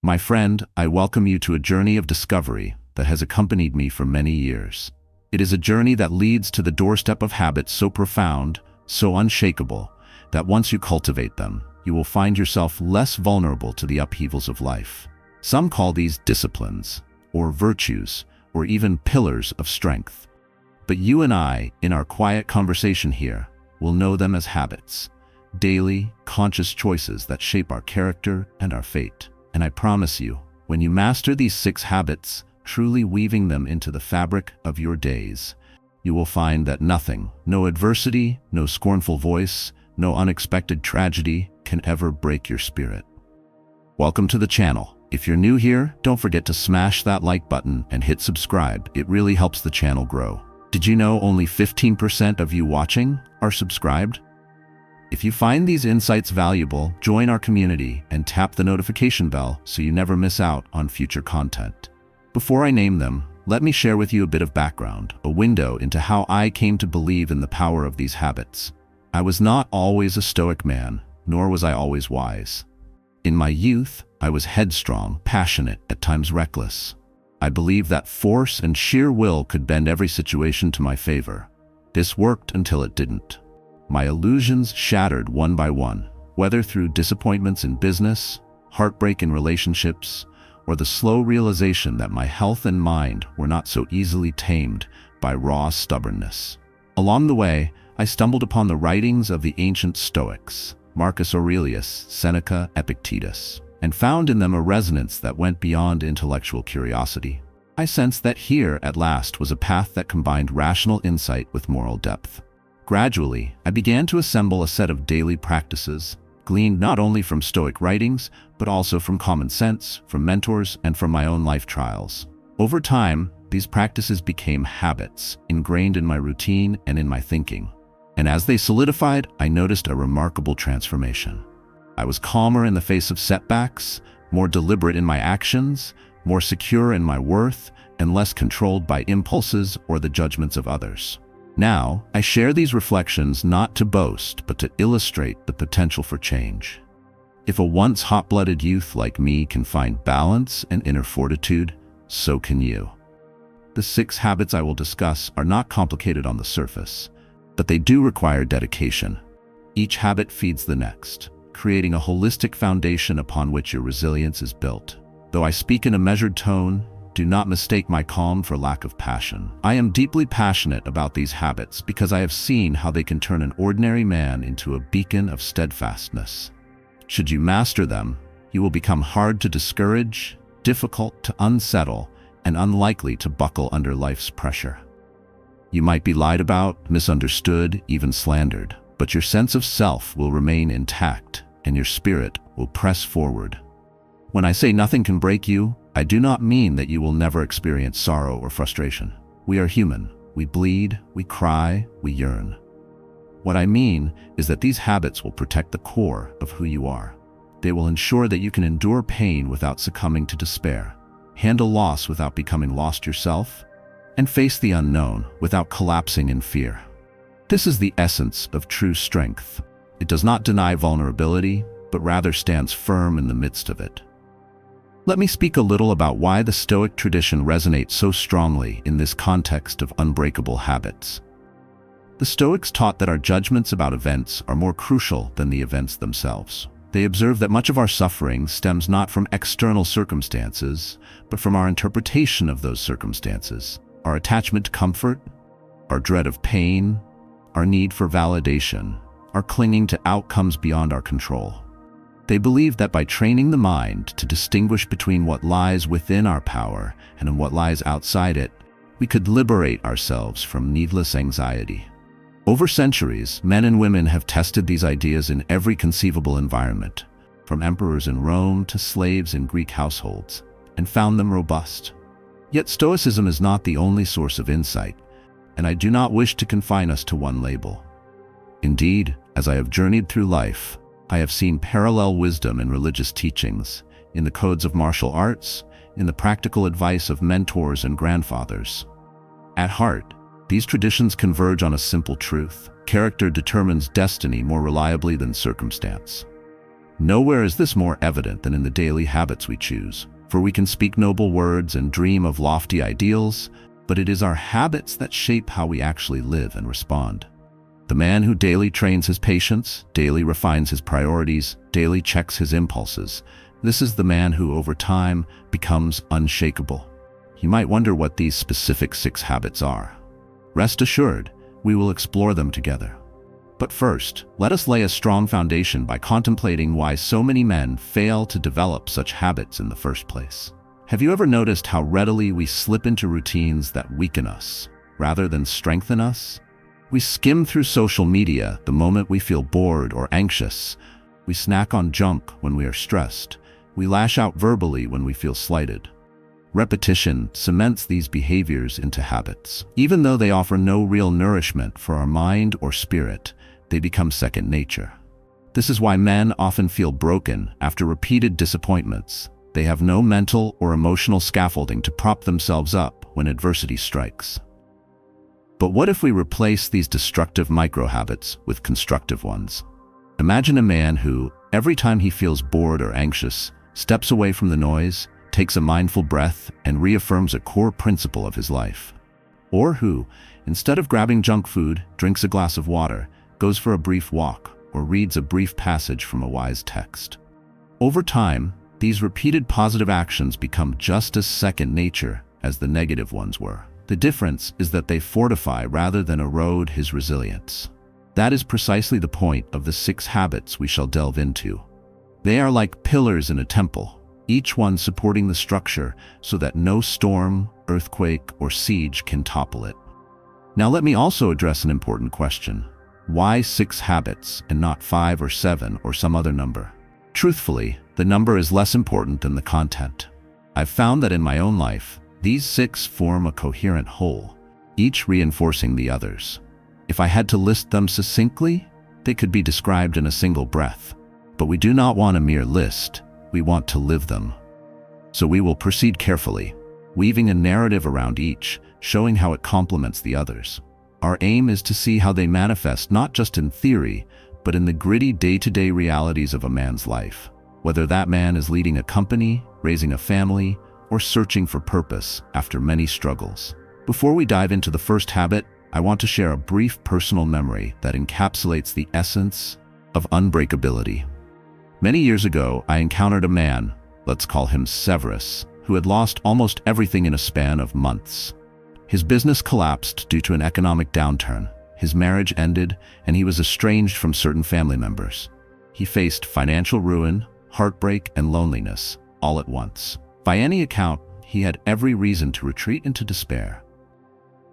My friend, I welcome you to a journey of discovery that has accompanied me for many years. It is a journey that leads to the doorstep of habits so profound, so unshakable, that once you cultivate them, you will find yourself less vulnerable to the upheavals of life. Some call these disciplines, or virtues, or even pillars of strength. But you and I, in our quiet conversation here, will know them as habits, daily, conscious choices that shape our character and our fate. And I promise you, when you master these 6 habits, truly weaving them into the fabric of your days, you will find that nothing, no adversity, no scornful voice, no unexpected tragedy can ever break your spirit. Welcome to the channel. If you're new here, don't forget to smash that like button and hit subscribe. It really helps the channel grow. Did you know only 15% of you watching are subscribed? If you find these insights valuable, join our community and tap the notification bell so you never miss out on future content. Before I name them, let me share with you a bit of background, a window into how I came to believe in the power of these habits. I was not always a Stoic man, nor was I always wise. In my youth, I was headstrong, passionate, at times reckless. I believed that force and sheer will could bend every situation to my favor. This worked until it didn't. My illusions shattered one by one, whether through disappointments in business, heartbreak in relationships, or the slow realization that my health and mind were not so easily tamed by raw stubbornness. Along the way, I stumbled upon the writings of the ancient Stoics, Marcus Aurelius, Seneca, Epictetus, and found in them a resonance that went beyond intellectual curiosity. I sensed that here, at last, was a path that combined rational insight with moral depth. Gradually, I began to assemble a set of daily practices, gleaned not only from Stoic writings, but also from common sense, from mentors, and from my own life trials. Over time, these practices became habits, ingrained in my routine and in my thinking. And as they solidified, I noticed a remarkable transformation. I was calmer in the face of setbacks, more deliberate in my actions, more secure in my worth, and less controlled by impulses or the judgments of others. Now, I share these reflections not to boast, but to illustrate the potential for change. If a once hot-blooded youth like me can find balance and inner fortitude, so can you. The 6 habits I will discuss are not complicated on the surface, but they do require dedication. Each habit feeds the next, creating a holistic foundation upon which your resilience is built. Though I speak in a measured tone, do not mistake my calm for lack of passion. I am deeply passionate about these habits because I have seen how they can turn an ordinary man into a beacon of steadfastness. Should you master them, you will become hard to discourage, difficult to unsettle, and unlikely to buckle under life's pressure. You might be lied about, misunderstood, even slandered, but your sense of self will remain intact, and your spirit will press forward. When I say nothing can break you, I do not mean that you will never experience sorrow or frustration. We are human. We bleed, we cry, we yearn. What I mean is that these habits will protect the core of who you are. They will ensure that you can endure pain without succumbing to despair, handle loss without becoming lost yourself, and face the unknown without collapsing in fear. This is the essence of true strength. It does not deny vulnerability, but rather stands firm in the midst of it. Let me speak a little about why the Stoic tradition resonates so strongly in this context of unbreakable habits. The Stoics taught that our judgments about events are more crucial than the events themselves. They observed that much of our suffering stems not from external circumstances, but from our interpretation of those circumstances, our attachment to comfort, our dread of pain, our need for validation, our clinging to outcomes beyond our control. They believed that by training the mind to distinguish between what lies within our power and what lies outside it, we could liberate ourselves from needless anxiety. Over centuries, men and women have tested these ideas in every conceivable environment, from emperors in Rome to slaves in Greek households, and found them robust. Yet Stoicism is not the only source of insight, and I do not wish to confine us to one label. Indeed, as I have journeyed through life, I have seen parallel wisdom in religious teachings, in the codes of martial arts, in the practical advice of mentors and grandfathers. At heart, these traditions converge on a simple truth: character determines destiny more reliably than circumstance. Nowhere is this more evident than in the daily habits we choose, for we can speak noble words and dream of lofty ideals, but it is our habits that shape how we actually live and respond. The man who daily trains his patience, daily refines his priorities, daily checks his impulses, this is the man who, over time, becomes unshakable. You might wonder what these specific 6 habits are. Rest assured, we will explore them together. But first, let us lay a strong foundation by contemplating why so many men fail to develop such habits in the first place. Have you ever noticed how readily we slip into routines that weaken us, rather than strengthen us? We skim through social media the moment we feel bored or anxious. We snack on junk when we are stressed. We lash out verbally when we feel slighted. Repetition cements these behaviors into habits. Even though they offer no real nourishment for our mind or spirit, they become second nature. This is why men often feel broken after repeated disappointments. They have no mental or emotional scaffolding to prop themselves up when adversity strikes. But what if we replace these destructive micro-habits with constructive ones? Imagine a man who, every time he feels bored or anxious, steps away from the noise, takes a mindful breath, and reaffirms a core principle of his life. Or who, instead of grabbing junk food, drinks a glass of water, goes for a brief walk, or reads a brief passage from a wise text. Over time, these repeated positive actions become just as second nature as the negative ones were. The difference is that they fortify rather than erode his resilience. That is precisely the point of the 6 habits we shall delve into. They are like pillars in a temple, each one supporting the structure so that no storm, earthquake, or siege can topple it. Now let me also address an important question. Why 6 habits and not 5 or 7 or some other number? Truthfully, the number is less important than the content. I've found that in my own life, these 6 form a coherent whole, each reinforcing the others. If I had to list them succinctly, they could be described in a single breath. But we do not want a mere list, we want to live them. So we will proceed carefully, weaving a narrative around each, showing how it complements the others. Our aim is to see how they manifest not just in theory, but in the gritty day-to-day realities of a man's life, whether that man is leading a company, raising a family, or searching for purpose after many struggles. Before we dive into the first habit, I want to share a brief personal memory that encapsulates the essence of unbreakability. Many years ago, I encountered a man, let's call him Severus, who had lost almost everything in a span of months. His business collapsed due to an economic downturn, his marriage ended, and he was estranged from certain family members. He faced financial ruin, heartbreak, and loneliness, all at once. By any account, he had every reason to retreat into despair.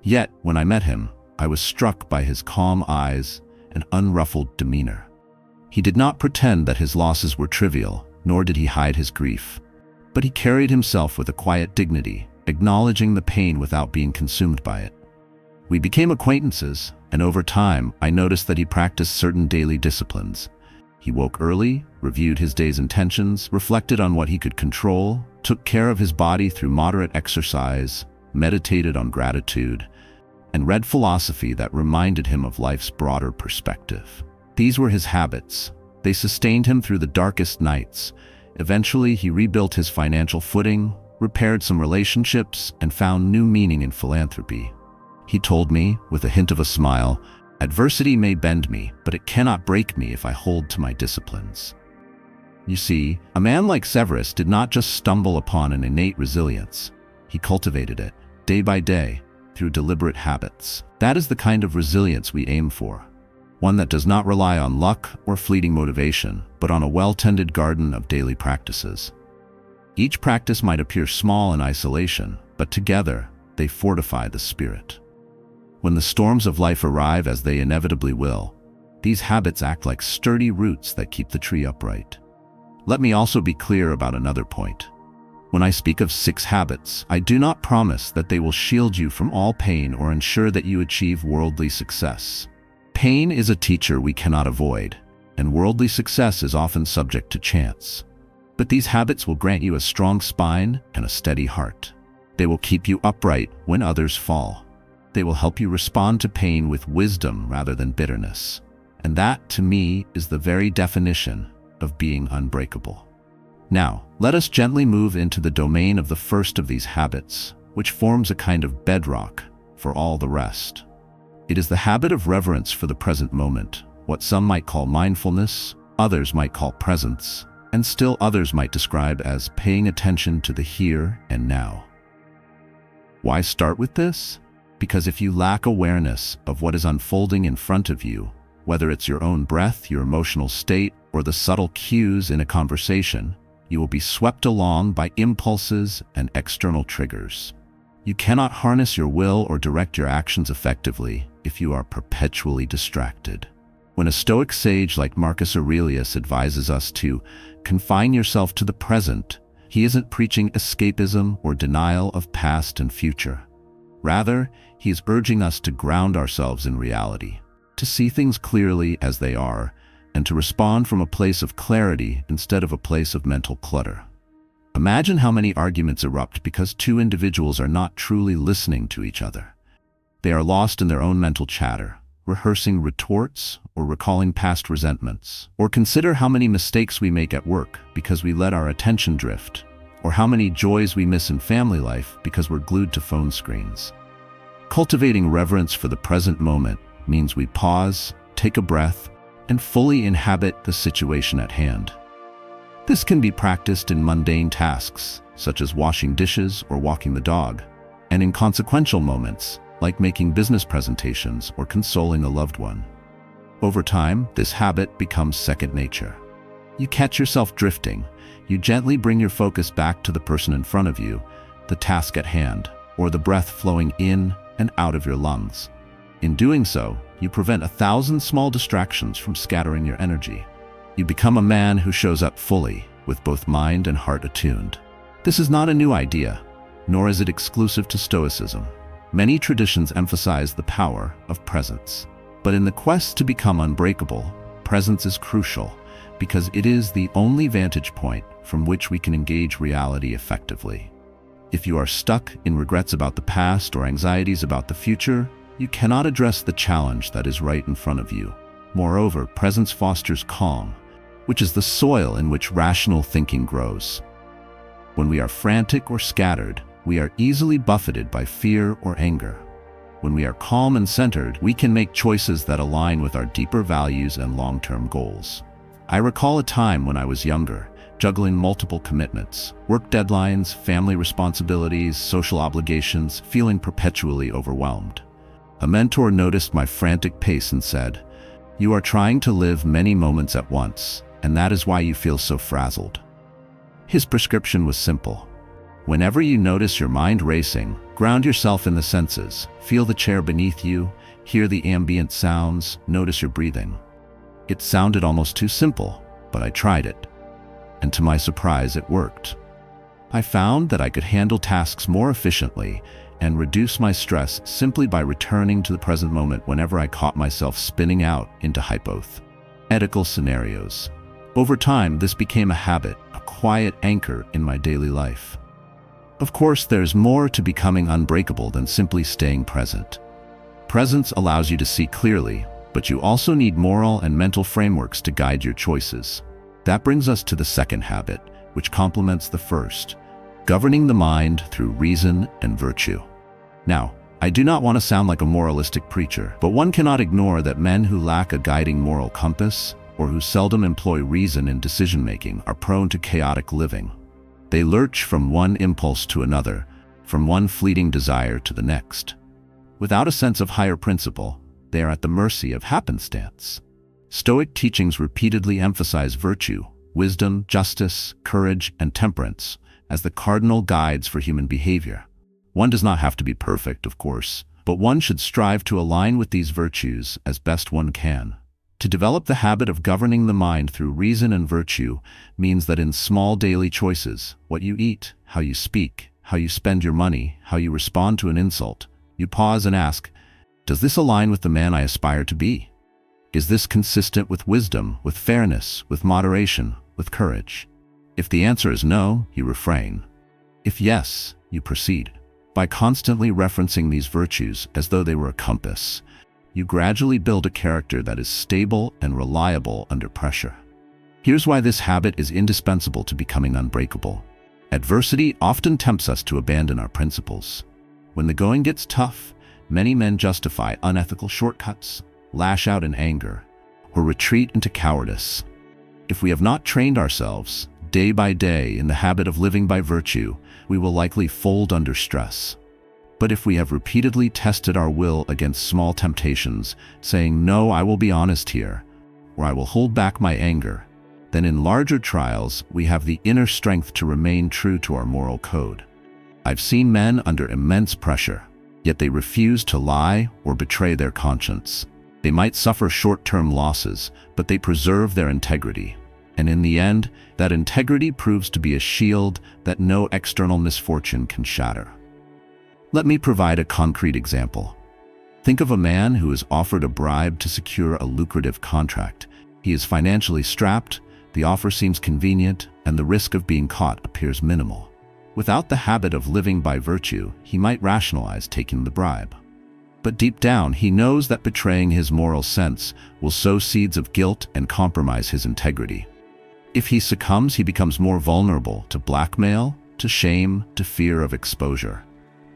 Yet, when I met him, I was struck by his calm eyes and unruffled demeanor. He did not pretend that his losses were trivial, nor did he hide his grief. But he carried himself with a quiet dignity, acknowledging the pain without being consumed by it. We became acquaintances, and over time, I noticed that he practiced certain daily disciplines. He woke early, reviewed his day's intentions, reflected on what he could control, took care of his body through moderate exercise, meditated on gratitude, and read philosophy that reminded him of life's broader perspective. These were his habits. They sustained him through the darkest nights. Eventually, he rebuilt his financial footing, repaired some relationships, and found new meaning in philanthropy. He told me, with a hint of a smile, "Adversity may bend me, but it cannot break me if I hold to my disciplines." You see, a man like Severus did not just stumble upon an innate resilience. He cultivated it, day by day, through deliberate habits. That is the kind of resilience we aim for. One that does not rely on luck or fleeting motivation, but on a well-tended garden of daily practices. Each practice might appear small in isolation, but together, they fortify the spirit. When the storms of life arrive, as they inevitably will, these habits act like sturdy roots that keep the tree upright. Let me also be clear about another point. When I speak of 6 habits, I do not promise that they will shield you from all pain or ensure that you achieve worldly success. Pain is a teacher we cannot avoid, and worldly success is often subject to chance. But these habits will grant you a strong spine and a steady heart. They will keep you upright when others fall. They will help you respond to pain with wisdom rather than bitterness. And that, to me, is the very definition of being unbreakable. Now, let us gently move into the domain of the first of these habits, which forms a kind of bedrock for all the rest. It is the habit of reverence for the present moment, what some might call mindfulness, others might call presence, and still others might describe as paying attention to the here and now. Why start with this? Because if you lack awareness of what is unfolding in front of you, whether it's your own breath, your emotional state, or the subtle cues in a conversation, you will be swept along by impulses and external triggers. You cannot harness your will or direct your actions effectively if you are perpetually distracted. When a Stoic sage like Marcus Aurelius advises us to confine yourself to the present, he isn't preaching escapism or denial of past and future. Rather, he is urging us to ground ourselves in reality, to see things clearly as they are, and to respond from a place of clarity instead of a place of mental clutter. Imagine how many arguments erupt because two individuals are not truly listening to each other. They are lost in their own mental chatter, rehearsing retorts or recalling past resentments. Or consider how many mistakes we make at work because we let our attention drift, or how many joys we miss in family life because we're glued to phone screens. Cultivating reverence for the present moment means we pause, take a breath, and fully inhabit the situation at hand. This can be practiced in mundane tasks, such as washing dishes or walking the dog, and in consequential moments, like making business presentations or consoling a loved one. Over time, this habit becomes second nature. You catch yourself drifting, you gently bring your focus back to the person in front of you, the task at hand, or the breath flowing in and out of your lungs. In doing so, you prevent 1,000 small distractions from scattering your energy. You become a man who shows up fully, with both mind and heart attuned. This is not a new idea, nor is it exclusive to Stoicism. Many traditions emphasize the power of presence. But in the quest to become unbreakable, presence is crucial, because it is the only vantage point from which we can engage reality effectively. If you are stuck in regrets about the past or anxieties about the future, you cannot address the challenge that is right in front of you. Moreover, presence fosters calm, which is the soil in which rational thinking grows. When we are frantic or scattered, we are easily buffeted by fear or anger. When we are calm and centered, we can make choices that align with our deeper values and long-term goals. I recall a time when I was younger, juggling multiple commitments, work deadlines, family responsibilities, social obligations, feeling perpetually overwhelmed. A mentor noticed my frantic pace and said, "You are trying to live many moments at once, and that is why you feel so frazzled." His prescription was simple. Whenever you notice your mind racing, ground yourself in the senses, feel the chair beneath you, hear the ambient sounds, notice your breathing. It sounded almost too simple, but I tried it. And to my surprise, it worked. I found that I could handle tasks more efficiently and reduce my stress simply by returning to the present moment whenever I caught myself spinning out into hypothetical scenarios. Over time, this became a habit, a quiet anchor in my daily life. Of course, there's more to becoming unbreakable than simply staying present. Presence allows you to see clearly, but you also need moral and mental frameworks to guide your choices. That brings us to the second habit, which complements the first: governing the mind through reason and virtue. Now, I do not want to sound like a moralistic preacher, but one cannot ignore that men who lack a guiding moral compass, or who seldom employ reason in decision-making, are prone to chaotic living. They lurch from one impulse to another, from one fleeting desire to the next. Without a sense of higher principle, they are at the mercy of happenstance. Stoic teachings repeatedly emphasize virtue, wisdom, justice, courage, and temperance as the cardinal guides for human behavior. One does not have to be perfect, of course, but one should strive to align with these virtues as best one can. To develop the habit of governing the mind through reason and virtue means that in small daily choices, what you eat, how you speak, how you spend your money, how you respond to an insult, you pause and ask, does this align with the man I aspire to be? Is this consistent with wisdom, with fairness, with moderation, with courage? If the answer is no, you refrain. If yes, you proceed. By constantly referencing these virtues as though they were a compass, you gradually build a character that is stable and reliable under pressure. Here's why this habit is indispensable to becoming unbreakable. Adversity often tempts us to abandon our principles. When the going gets tough, many men justify unethical shortcuts, lash out in anger, or retreat into cowardice. If we have not trained ourselves, day by day, in the habit of living by virtue, we will likely fold under stress. But if we have repeatedly tested our will against small temptations, saying, "No, I will be honest here," or "I will hold back my anger," then in larger trials, we have the inner strength to remain true to our moral code. I've seen men under immense pressure, yet they refuse to lie or betray their conscience. They might suffer short-term losses, but they preserve their integrity. And in the end, that integrity proves to be a shield that no external misfortune can shatter. Let me provide a concrete example. Think of a man who is offered a bribe to secure a lucrative contract. He is financially strapped, the offer seems convenient, and the risk of being caught appears minimal. Without the habit of living by virtue, he might rationalize taking the bribe. But deep down, he knows that betraying his moral sense will sow seeds of guilt and compromise his integrity. If he succumbs, he becomes more vulnerable to blackmail, to shame, to fear of exposure.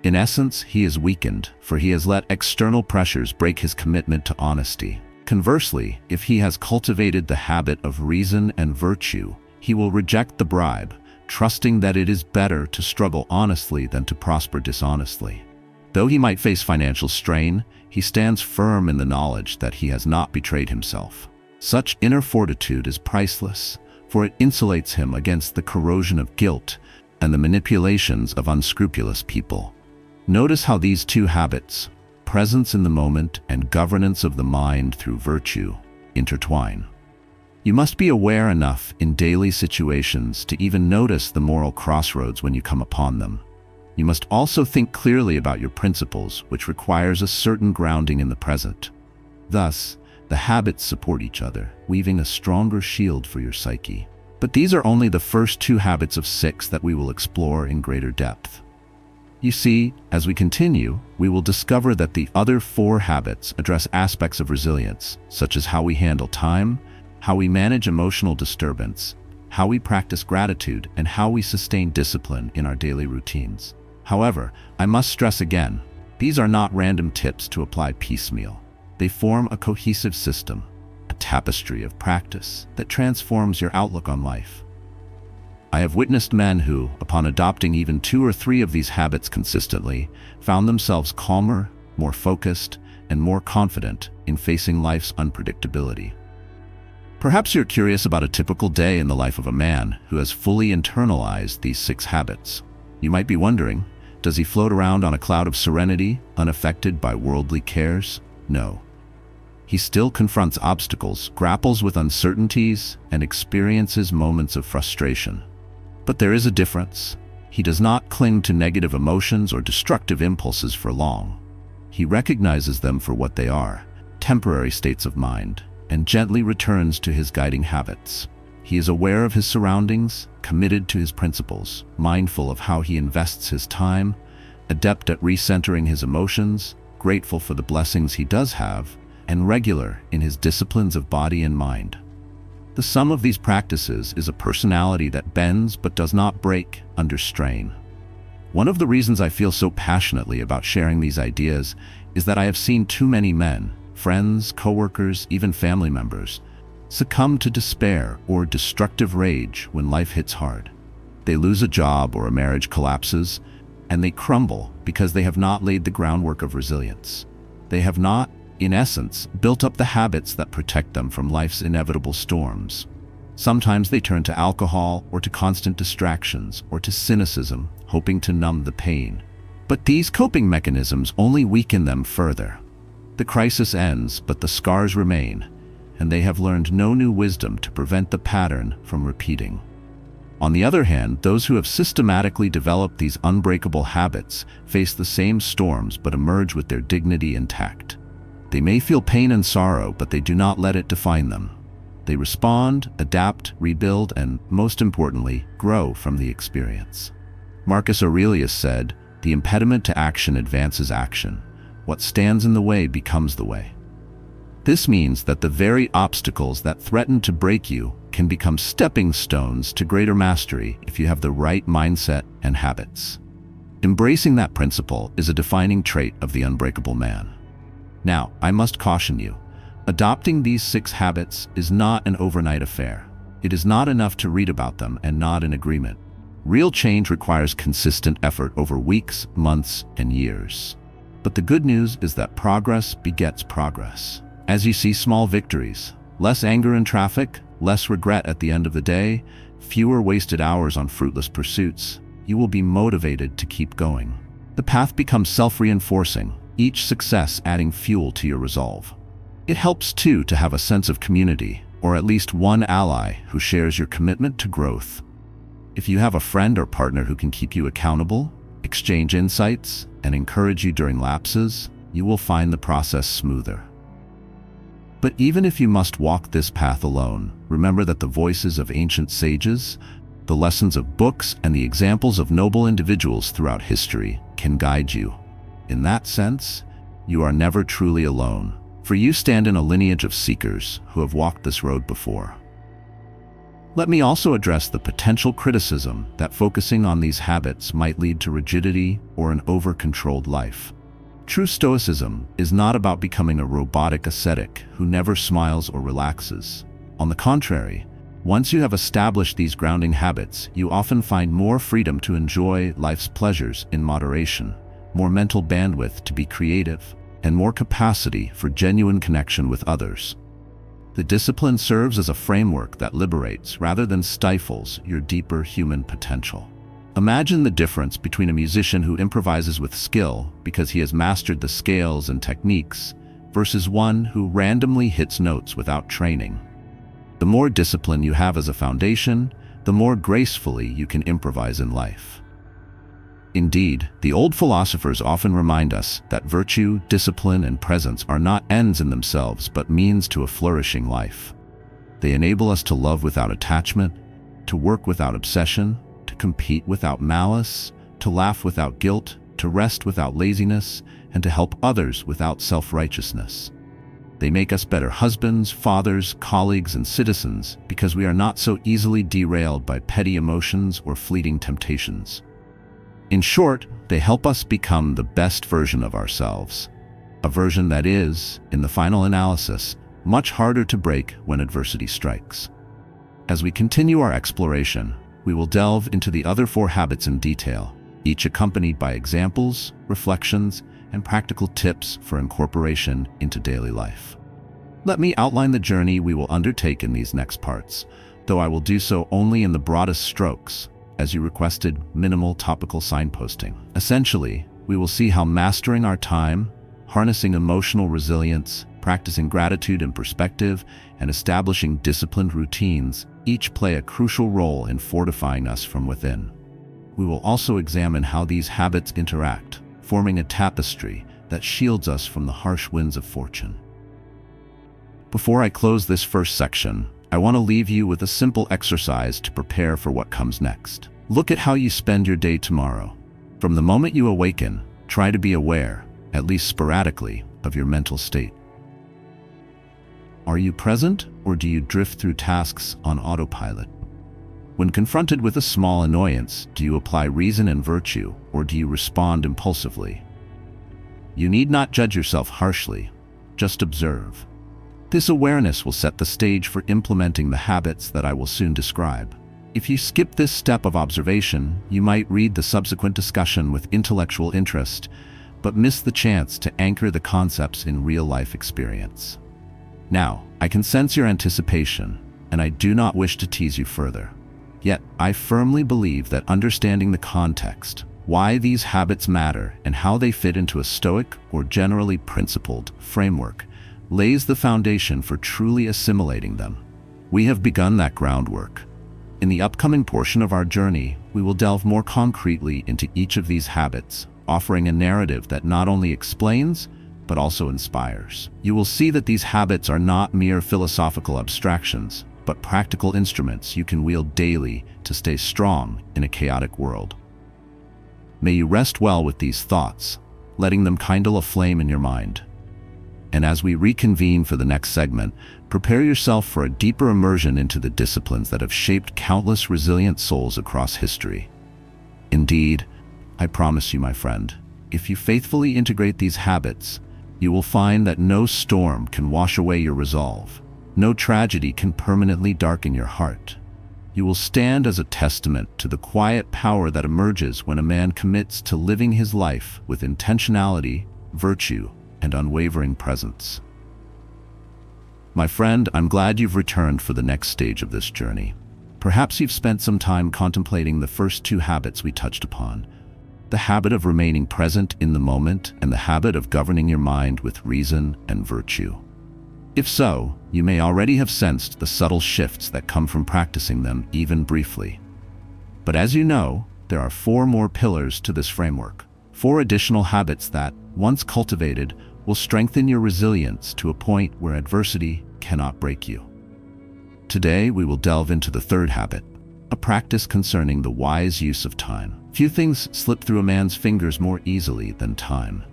In essence, he is weakened, for he has let external pressures break his commitment to honesty. Conversely, if he has cultivated the habit of reason and virtue, he will reject the bribe, trusting that it is better to struggle honestly than to prosper dishonestly. Though he might face financial strain, he stands firm in the knowledge that he has not betrayed himself. Such inner fortitude is priceless, for it insulates him against the corrosion of guilt and the manipulations of unscrupulous people. Notice how these two habits, presence in the moment and governance of the mind through virtue, intertwine. You must be aware enough in daily situations to even notice the moral crossroads when you come upon them. You must also think clearly about your principles, which requires a certain grounding in the present. Thus, the habits support each other, weaving a stronger shield for your psyche. But these are only the first 2 habits of 6 that we will explore in greater depth. You see, as we continue, we will discover that the other 4 habits address aspects of resilience, such as how we handle time, how we manage emotional disturbance, how we practice gratitude, and how we sustain discipline in our daily routines. However, I must stress again, these are not random tips to apply piecemeal. They form a cohesive system, a tapestry of practice that transforms your outlook on life. I have witnessed men who, upon adopting even 2 or 3 of these habits consistently, found themselves calmer, more focused, and more confident in facing life's unpredictability. Perhaps you're curious about a typical day in the life of a man who has fully internalized these 6 habits. You might be wondering, does he float around on a cloud of serenity, unaffected by worldly cares? No. He still confronts obstacles, grapples with uncertainties, and experiences moments of frustration. But there is a difference. He does not cling to negative emotions or destructive impulses for long. He recognizes them for what they are, temporary states of mind, and gently returns to his guiding habits. He is aware of his surroundings, committed to his principles, mindful of how he invests his time, adept at recentering his emotions, grateful for the blessings he does have, and regular in his disciplines of body and mind. The sum of these practices is a personality that bends but does not break under strain. One of the reasons I feel so passionately about sharing these ideas is that I have seen too many men, friends, coworkers, even family members, succumb to despair or destructive rage when life hits hard. They lose a job or a marriage collapses, and they crumble because they have not laid the groundwork of resilience. They have not, in essence, built up the habits that protect them from life's inevitable storms. Sometimes they turn to alcohol or to constant distractions or to cynicism, hoping to numb the pain. But these coping mechanisms only weaken them further. The crisis ends, but the scars remain, and they have learned no new wisdom to prevent the pattern from repeating. On the other hand, those who have systematically developed these unbreakable habits face the same storms but emerge with their dignity intact. They may feel pain and sorrow, but they do not let it define them. They respond, adapt, rebuild, and, most importantly, grow from the experience. Marcus Aurelius said, "The impediment to action advances action. What stands in the way becomes the way." This means that the very obstacles that threaten to break you can become stepping stones to greater mastery if you have the right mindset and habits. Embracing that principle is a defining trait of the unbreakable man. Now, I must caution you, adopting these 6 habits is not an overnight affair. It is not enough to read about them and nod in agreement. Real change requires consistent effort over weeks, months, and years. But the good news is that progress begets progress. As you see small victories, less anger in traffic, less regret at the end of the day, fewer wasted hours on fruitless pursuits, you will be motivated to keep going. The path becomes self-reinforcing, each success adding fuel to your resolve. It helps too to have a sense of community, or at least one ally who shares your commitment to growth. If you have a friend or partner who can keep you accountable, exchange insights, and encourage you during lapses, you will find the process smoother. But even if you must walk this path alone, remember that the voices of ancient sages, the lessons of books, and the examples of noble individuals throughout history can guide you. In that sense, you are never truly alone, for you stand in a lineage of seekers who have walked this road before. Let me also address the potential criticism that focusing on these habits might lead to rigidity or an over-controlled life. True Stoicism is not about becoming a robotic ascetic who never smiles or relaxes. On the contrary, once you have established these grounding habits, you often find more freedom to enjoy life's pleasures in moderation, more mental bandwidth to be creative, and more capacity for genuine connection with others. The discipline serves as a framework that liberates rather than stifles your deeper human potential. Imagine the difference between a musician who improvises with skill because he has mastered the scales and techniques versus one who randomly hits notes without training. The more discipline you have as a foundation, the more gracefully you can improvise in life. Indeed, the old philosophers often remind us that virtue, discipline, and presence are not ends in themselves but means to a flourishing life. They enable us to love without attachment, to work without obsession, to compete without malice, to laugh without guilt, to rest without laziness, and to help others without self-righteousness. They make us better husbands, fathers, colleagues, and citizens because we are not so easily derailed by petty emotions or fleeting temptations. In short, they help us become the best version of ourselves, a version that is, in the final analysis, much harder to break when adversity strikes. As we continue our exploration, we will delve into the other 4 habits in detail, each accompanied by examples, reflections, and practical tips for incorporation into daily life. Let me outline the journey we will undertake in these next parts, though I will do so only in the broadest strokes, as you requested minimal topical signposting. Essentially, we will see how mastering our time, harnessing emotional resilience, practicing gratitude and perspective, and establishing disciplined routines each play a crucial role in fortifying us from within. We will also examine how these habits interact, forming a tapestry that shields us from the harsh winds of fortune. Before I close this first section, I want to leave you with a simple exercise to prepare for what comes next. Look at how you spend your day tomorrow. From the moment you awaken, try to be aware, at least sporadically, of your mental state. Are you present, or do you drift through tasks on autopilot? When confronted with a small annoyance, do you apply reason and virtue, or do you respond impulsively? You need not judge yourself harshly, just observe. This awareness will set the stage for implementing the habits that I will soon describe. If you skip this step of observation, you might read the subsequent discussion with intellectual interest, but miss the chance to anchor the concepts in real-life experience. Now, I can sense your anticipation, and I do not wish to tease you further. Yet, I firmly believe that understanding the context, why these habits matter, and how they fit into a Stoic or generally principled framework lays the foundation for truly assimilating them. We have begun that groundwork. In the upcoming portion of our journey, we will delve more concretely into each of these habits, offering a narrative that not only explains, but also inspires. You will see that these habits are not mere philosophical abstractions, but practical instruments you can wield daily to stay strong in a chaotic world. May you rest well with these thoughts, letting them kindle a flame in your mind. And as we reconvene for the next segment, prepare yourself for a deeper immersion into the disciplines that have shaped countless resilient souls across history. Indeed, I promise you, my friend, if you faithfully integrate these habits, you will find that no storm can wash away your resolve. No tragedy can permanently darken your heart. You will stand as a testament to the quiet power that emerges when a man commits to living his life with intentionality, virtue, and unwavering presence. My friend, I'm glad you've returned for the next stage of this journey. Perhaps you've spent some time contemplating the first two habits we touched upon, the habit of remaining present in the moment and the habit of governing your mind with reason and virtue. If so, you may already have sensed the subtle shifts that come from practicing them even briefly. But as you know, there are 4 more pillars to this framework, 4 additional habits that, once cultivated, will strengthen your resilience to a point where adversity cannot break you. Today, we will delve into the third habit, a practice concerning the wise use of time. Few things slip through a man's fingers more easily than time.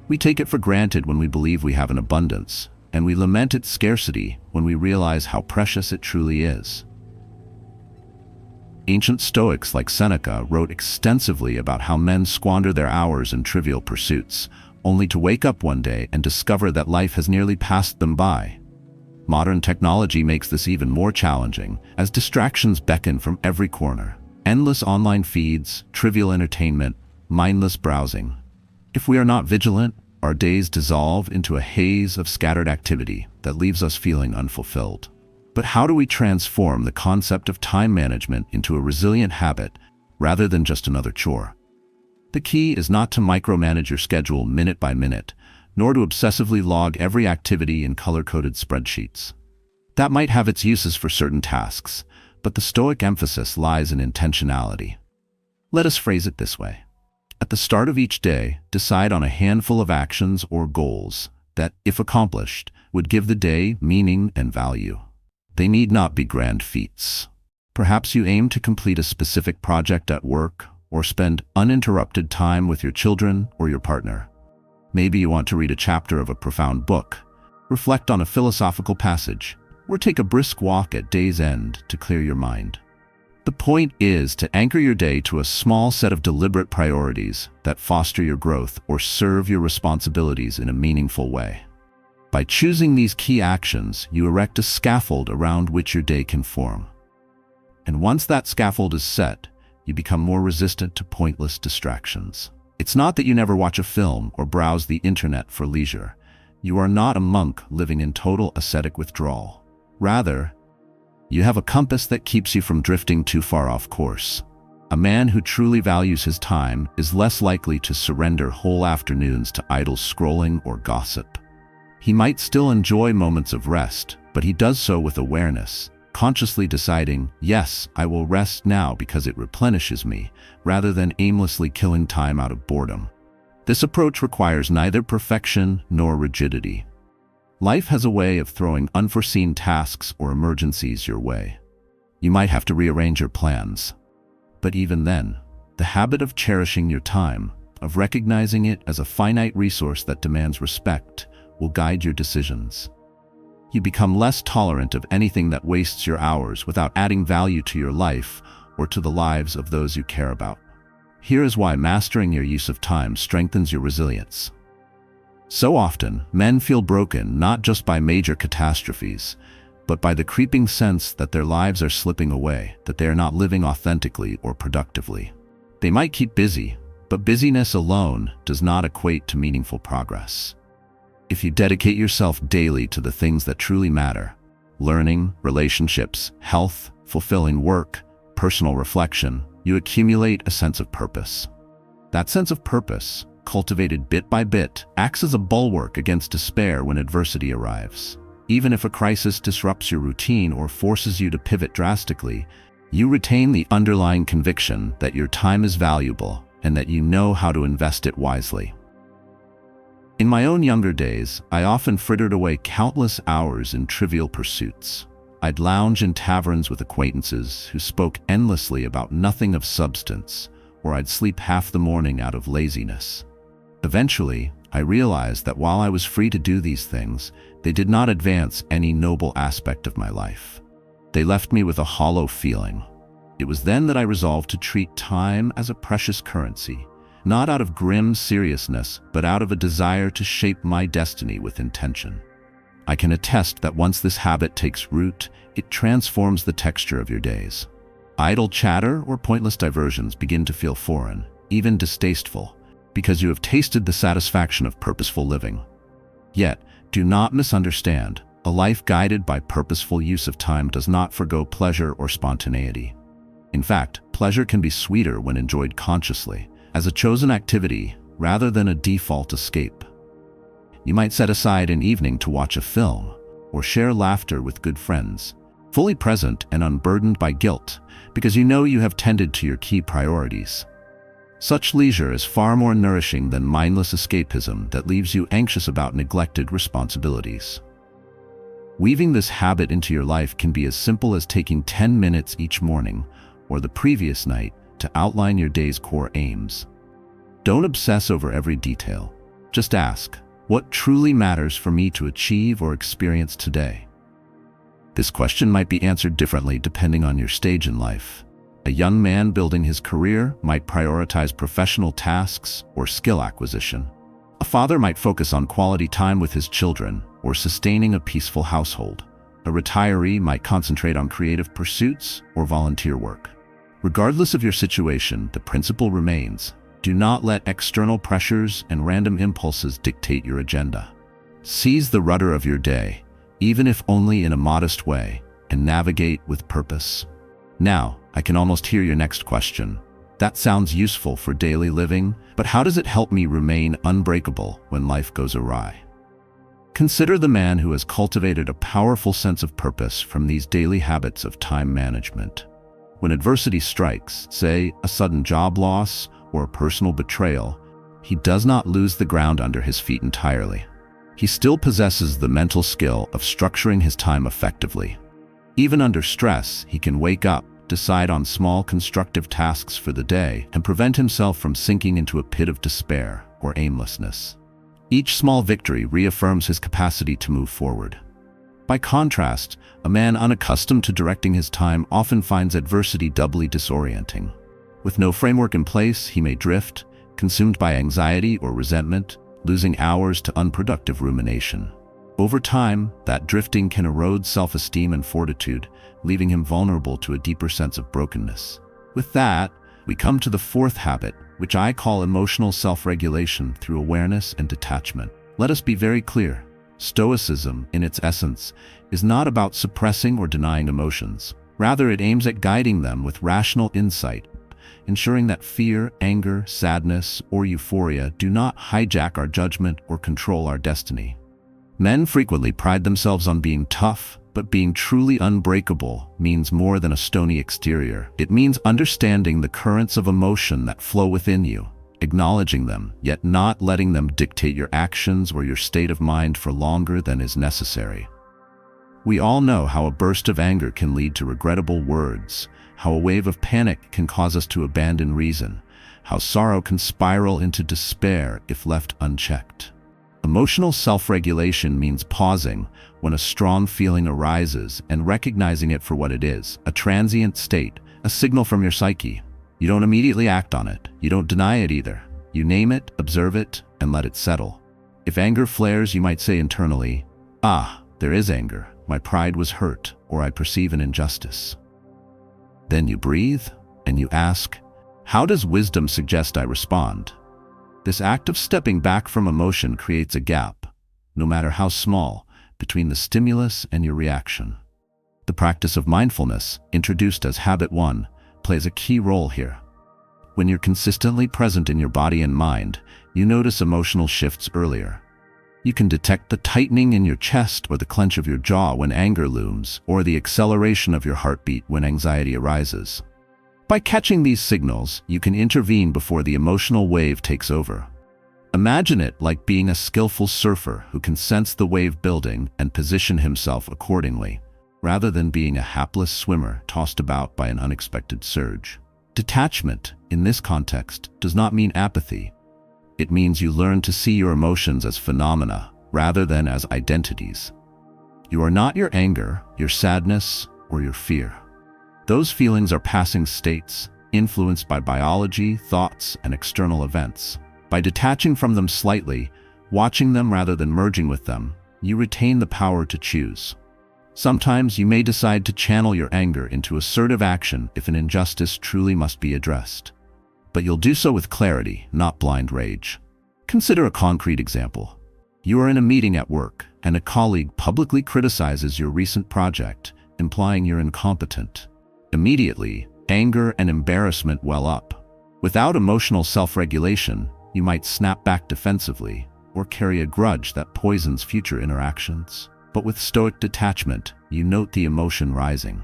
We take it for granted when we believe we have an abundance, and we lament its scarcity when we realize how precious it truly is. Ancient Stoics like Seneca wrote extensively about how men squander their hours in trivial pursuits, only to wake up one day and discover that life has nearly passed them by. Modern technology makes this even more challenging, as distractions beckon from every corner. Endless online feeds, trivial entertainment, mindless browsing. If we are not vigilant, our days dissolve into a haze of scattered activity that leaves us feeling unfulfilled. But how do we transform the concept of time management into a resilient habit rather than just another chore? The key is not to micromanage your schedule minute by minute, nor to obsessively log every activity in color-coded spreadsheets. That might have its uses for certain tasks, but the Stoic emphasis lies in intentionality. Let us phrase it this way. At the start of each day, decide on a handful of actions or goals that, if accomplished, would give the day meaning and value. They need not be grand feats. Perhaps you aim to complete a specific project at work or spend uninterrupted time with your children or your partner. Maybe you want to read a chapter of a profound book, reflect on a philosophical passage, or take a brisk walk at day's end to clear your mind. The point is to anchor your day to a small set of deliberate priorities that foster your growth or serve your responsibilities in a meaningful way. By choosing these key actions, you erect a scaffold around which your day can form. And once that scaffold is set, you become more resistant to pointless distractions. It's not that you never watch a film or browse the internet for leisure. You are not a monk living in total ascetic withdrawal. Rather, you have a compass that keeps you from drifting too far off course. A man who truly values his time is less likely to surrender whole afternoons to idle scrolling or gossip. He might still enjoy moments of rest, but he does so with awareness, consciously deciding, yes, I will rest now because it replenishes me, rather than aimlessly killing time out of boredom. This approach requires neither perfection nor rigidity. Life has a way of throwing unforeseen tasks or emergencies your way. You might have to rearrange your plans. But even then, the habit of cherishing your time, of recognizing it as a finite resource that demands respect, will guide your decisions. You become less tolerant of anything that wastes your hours without adding value to your life or to the lives of those you care about. Here is why mastering your use of time strengthens your resilience. So often, men feel broken not just by major catastrophes, but by the creeping sense that their lives are slipping away, that they are not living authentically or productively. They might keep busy, but busyness alone does not equate to meaningful progress. If you dedicate yourself daily to the things that truly matter, learning, relationships, health, fulfilling work, personal reflection, you accumulate a sense of purpose. That sense of purpose, cultivated bit by bit, acts as a bulwark against despair when adversity arrives. Even if a crisis disrupts your routine or forces you to pivot drastically, you retain the underlying conviction that your time is valuable and that you know how to invest it wisely. In my own younger days, I often frittered away countless hours in trivial pursuits. I'd lounge in taverns with acquaintances who spoke endlessly about nothing of substance, or I'd sleep half the morning out of laziness. Eventually, I realized that while I was free to do these things, they did not advance any noble aspect of my life. They left me with a hollow feeling. It was then that I resolved to treat time as a precious currency, not out of grim seriousness, but out of a desire to shape my destiny with intention. I can attest that once this habit takes root, it transforms the texture of your days. Idle chatter or pointless diversions begin to feel foreign, even distasteful, because you have tasted the satisfaction of purposeful living. Yet, do not misunderstand, a life guided by purposeful use of time does not forgo pleasure or spontaneity. In fact, pleasure can be sweeter when enjoyed consciously, as a chosen activity rather than a default escape. You might set aside an evening to watch a film or share laughter with good friends, fully present and unburdened by guilt, because you know you have tended to your key priorities. Such leisure is far more nourishing than mindless escapism that leaves you anxious about neglected responsibilities. Weaving this habit into your life can be as simple as taking 10 minutes each morning or the previous night to outline your day's core aims. Don't obsess over every detail. Just ask, what truly matters for me to achieve or experience today? This question might be answered differently depending on your stage in life. A young man building his career might prioritize professional tasks or skill acquisition. A father might focus on quality time with his children or sustaining a peaceful household. A retiree might concentrate on creative pursuits or volunteer work. Regardless of your situation, the principle remains: do not let external pressures and random impulses dictate your agenda. Seize the rudder of your day, even if only in a modest way, and navigate with purpose. Now, I can almost hear your next question. That sounds useful for daily living, but how does it help me remain unbreakable when life goes awry? Consider the man who has cultivated a powerful sense of purpose from these daily habits of time management. When adversity strikes, say a sudden job loss or a personal betrayal, he does not lose the ground under his feet entirely. He still possesses the mental skill of structuring his time effectively. Even under stress, he can wake up, decide on small constructive tasks for the day, and prevent himself from sinking into a pit of despair or aimlessness. Each small victory reaffirms his capacity to move forward. By contrast, a man unaccustomed to directing his time often finds adversity doubly disorienting. With no framework in place, he may drift, consumed by anxiety or resentment, losing hours to unproductive rumination. Over time, that drifting can erode self-esteem and fortitude, leaving him vulnerable to a deeper sense of brokenness. With that, we come to the fourth habit, which I call emotional self-regulation through awareness and detachment. Let us be very clear. Stoicism, in its essence, is not about suppressing or denying emotions. Rather, it aims at guiding them with rational insight, ensuring that fear, anger, sadness, or euphoria do not hijack our judgment or control our destiny. Men frequently pride themselves on being tough, but being truly unbreakable means more than a stony exterior. It means understanding the currents of emotion that flow within you, acknowledging them, yet not letting them dictate your actions or your state of mind for longer than is necessary. We all know how a burst of anger can lead to regrettable words, how a wave of panic can cause us to abandon reason, how sorrow can spiral into despair if left unchecked. Emotional self-regulation means pausing when a strong feeling arises and recognizing it for what it is, a transient state, a signal from your psyche. You don't immediately act on it. You don't deny it either. You name it, observe it, and let it settle. If anger flares, you might say internally, there is anger. My pride was hurt, or I perceive an injustice. Then you breathe, and you ask, how does wisdom suggest I respond? This act of stepping back from emotion creates a gap, no matter how small, between the stimulus and your reaction. The practice of mindfulness, introduced as Habit 1, plays a key role here. When you're consistently present in your body and mind, you notice emotional shifts earlier. You can detect the tightening in your chest or the clench of your jaw when anger looms, or the acceleration of your heartbeat when anxiety arises. By catching these signals, you can intervene before the emotional wave takes over. Imagine it like being a skillful surfer who can sense the wave building and position himself accordingly, rather than being a hapless swimmer tossed about by an unexpected surge. Detachment, in this context, does not mean apathy. It means you learn to see your emotions as phenomena rather than as identities. You are not your anger, your sadness, or your fear. Those feelings are passing states, influenced by biology, thoughts, and external events. By detaching from them slightly, watching them rather than merging with them, you retain the power to choose. Sometimes you may decide to channel your anger into assertive action if an injustice truly must be addressed. But you'll do so with clarity, not blind rage. Consider a concrete example. You are in a meeting at work, and a colleague publicly criticizes your recent project, implying you're incompetent. Immediately, anger and embarrassment well up. Without emotional self-regulation, you might snap back defensively or carry a grudge that poisons future interactions. But with stoic detachment, you note the emotion rising.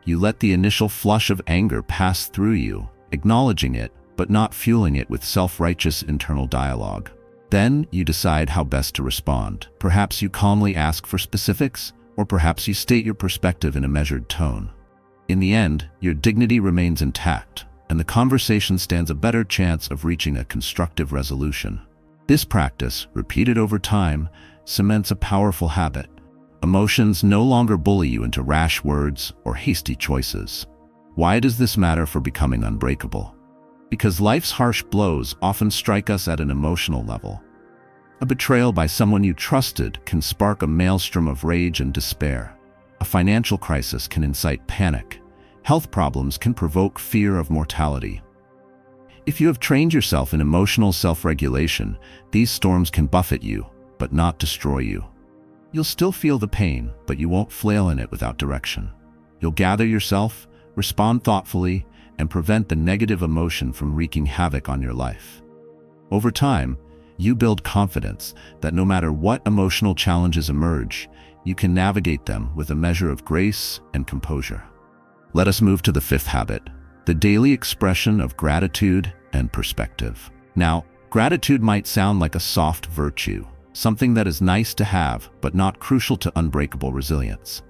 You let the initial flush of anger pass through you, acknowledging it, but not fueling it with self-righteous internal dialogue. Then you decide how best to respond. Perhaps you calmly ask for specifics, or perhaps you state your perspective in a measured tone. In the end, your dignity remains intact, and the conversation stands a better chance of reaching a constructive resolution. This practice, repeated over time, cements a powerful habit. Emotions no longer bully you into rash words or hasty choices. Why does this matter for becoming unbreakable? Because life's harsh blows often strike us at an emotional level. A betrayal by someone you trusted can spark a maelstrom of rage and despair. A financial crisis can incite panic. Health problems can provoke fear of mortality. If you have trained yourself in emotional self-regulation, these storms can buffet you, but not destroy you. You'll still feel the pain, but you won't flail in it without direction. You'll gather yourself, respond thoughtfully, and prevent the negative emotion from wreaking havoc on your life. Over time, you build confidence that no matter what emotional challenges emerge, you can navigate them with a measure of grace and composure. Let us move to the fifth habit, the daily expression of gratitude and perspective. Now, gratitude might sound like a soft virtue, something that is nice to have, but not crucial to unbreakable resilience.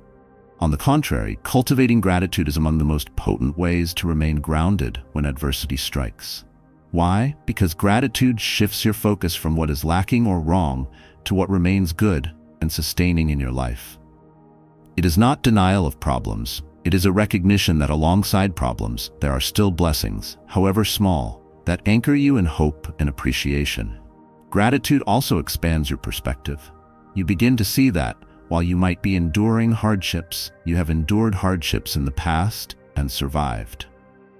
On the contrary, cultivating gratitude is among the most potent ways to remain grounded when adversity strikes. Why? Because gratitude shifts your focus from what is lacking or wrong to what remains good and sustaining in your life. It is not denial of problems. It is a recognition that alongside problems, there are still blessings, however small, that anchor you in hope and appreciation. Gratitude also expands your perspective. You begin to see that, while you might be enduring hardships, you have endured hardships in the past and survived.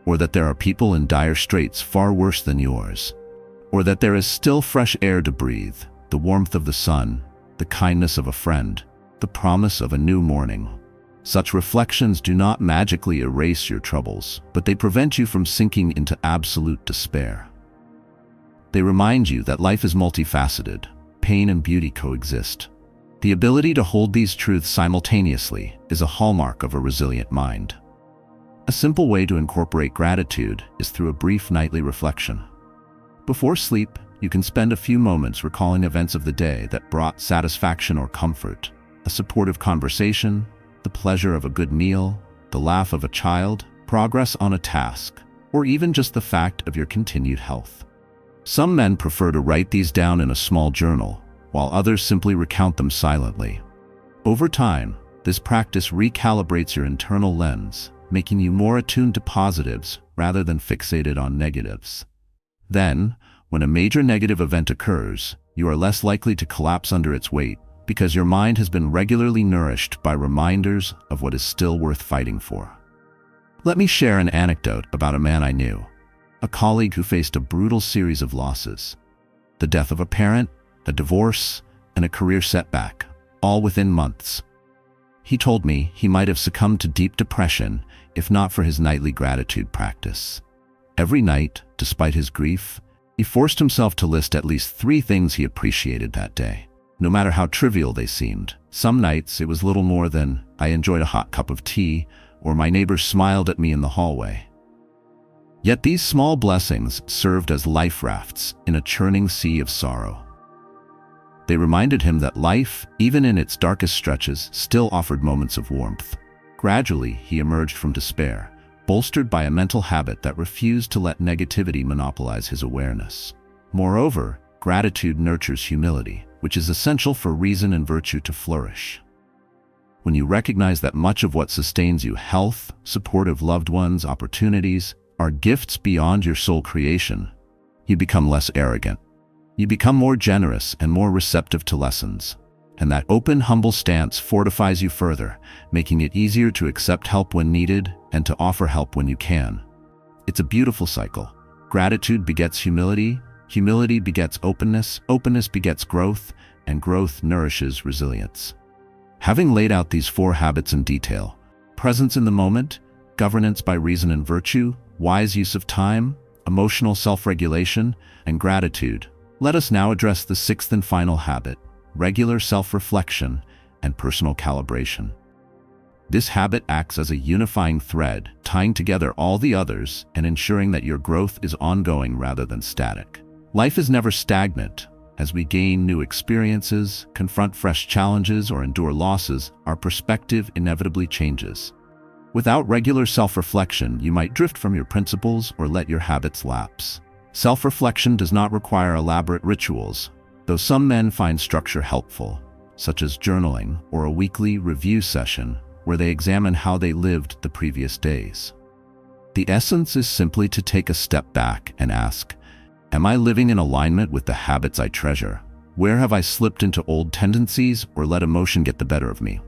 Or that there are people in dire straits far worse than yours. Or that there is still fresh air to breathe, the warmth of the sun, the kindness of a friend, the promise of a new morning. Such reflections do not magically erase your troubles, but they prevent you from sinking into absolute despair. They remind you that life is multifaceted, pain and beauty coexist. The ability to hold these truths simultaneously is a hallmark of a resilient mind. A simple way to incorporate gratitude is through a brief nightly reflection. Before sleep, you can spend a few moments recalling events of the day that brought satisfaction or comfort, a supportive conversation, the pleasure of a good meal, the laugh of a child, progress on a task, or even just the fact of your continued health. Some men prefer to write these down in a small journal, while others simply recount them silently. Over time, this practice recalibrates your internal lens, making you more attuned to positives rather than fixated on negatives. Then, when a major negative event occurs, you are less likely to collapse under its weight because your mind has been regularly nourished by reminders of what is still worth fighting for. Let me share an anecdote about a man I knew, a colleague who faced a brutal series of losses. The death of a parent, a divorce, and a career setback, all within months. He told me he might have succumbed to deep depression if not for his nightly gratitude practice. Every night, despite his grief, he forced himself to list at least 3 things he appreciated that day, no matter how trivial they seemed. Some nights it was little more than, "I enjoyed a hot cup of tea," or "My neighbor smiled at me in the hallway." Yet these small blessings served as life rafts in a churning sea of sorrow. They reminded him that life, even in its darkest stretches, still offered moments of warmth. Gradually, he emerged from despair, bolstered by a mental habit that refused to let negativity monopolize his awareness. Moreover, gratitude nurtures humility, which is essential for reason and virtue to flourish. When you recognize that much of what sustains you, health, support of loved ones, opportunities, are gifts beyond your sole creation, you become less arrogant. You become more generous and more receptive to lessons. And that open, humble stance fortifies you further, making it easier to accept help when needed and to offer help when you can. It's a beautiful cycle. Gratitude begets humility, humility begets openness, openness begets growth, and growth nourishes resilience. Having laid out these 4 habits in detail, presence in the moment, governance by reason and virtue, wise use of time, emotional self-regulation, and gratitude, let us now address the 6th and final habit, regular self-reflection and personal calibration. This habit acts as a unifying thread, tying together all the others and ensuring that your growth is ongoing rather than static. Life is never stagnant. As we gain new experiences, confront fresh challenges, or endure losses, our perspective inevitably changes. Without regular self-reflection, you might drift from your principles or let your habits lapse. Self-reflection does not require elaborate rituals, though some men find structure helpful, such as journaling or a weekly review session where they examine how they lived the previous days. The essence is simply to take a step back and ask, am I living in alignment with the habits I treasure? Where have I slipped into old tendencies or let emotion get the better of me?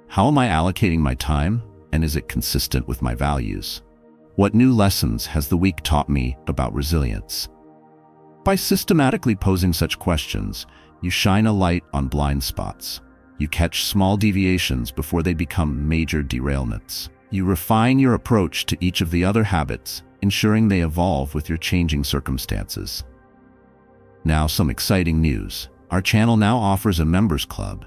How am I allocating my time, and is it consistent with my values? What new lessons has the week taught me about resilience? By systematically posing such questions, you shine a light on blind spots. You catch small deviations before they become major derailments. You refine your approach to each of the other habits, ensuring they evolve with your changing circumstances. Now, some exciting news. Our channel now offers a members club.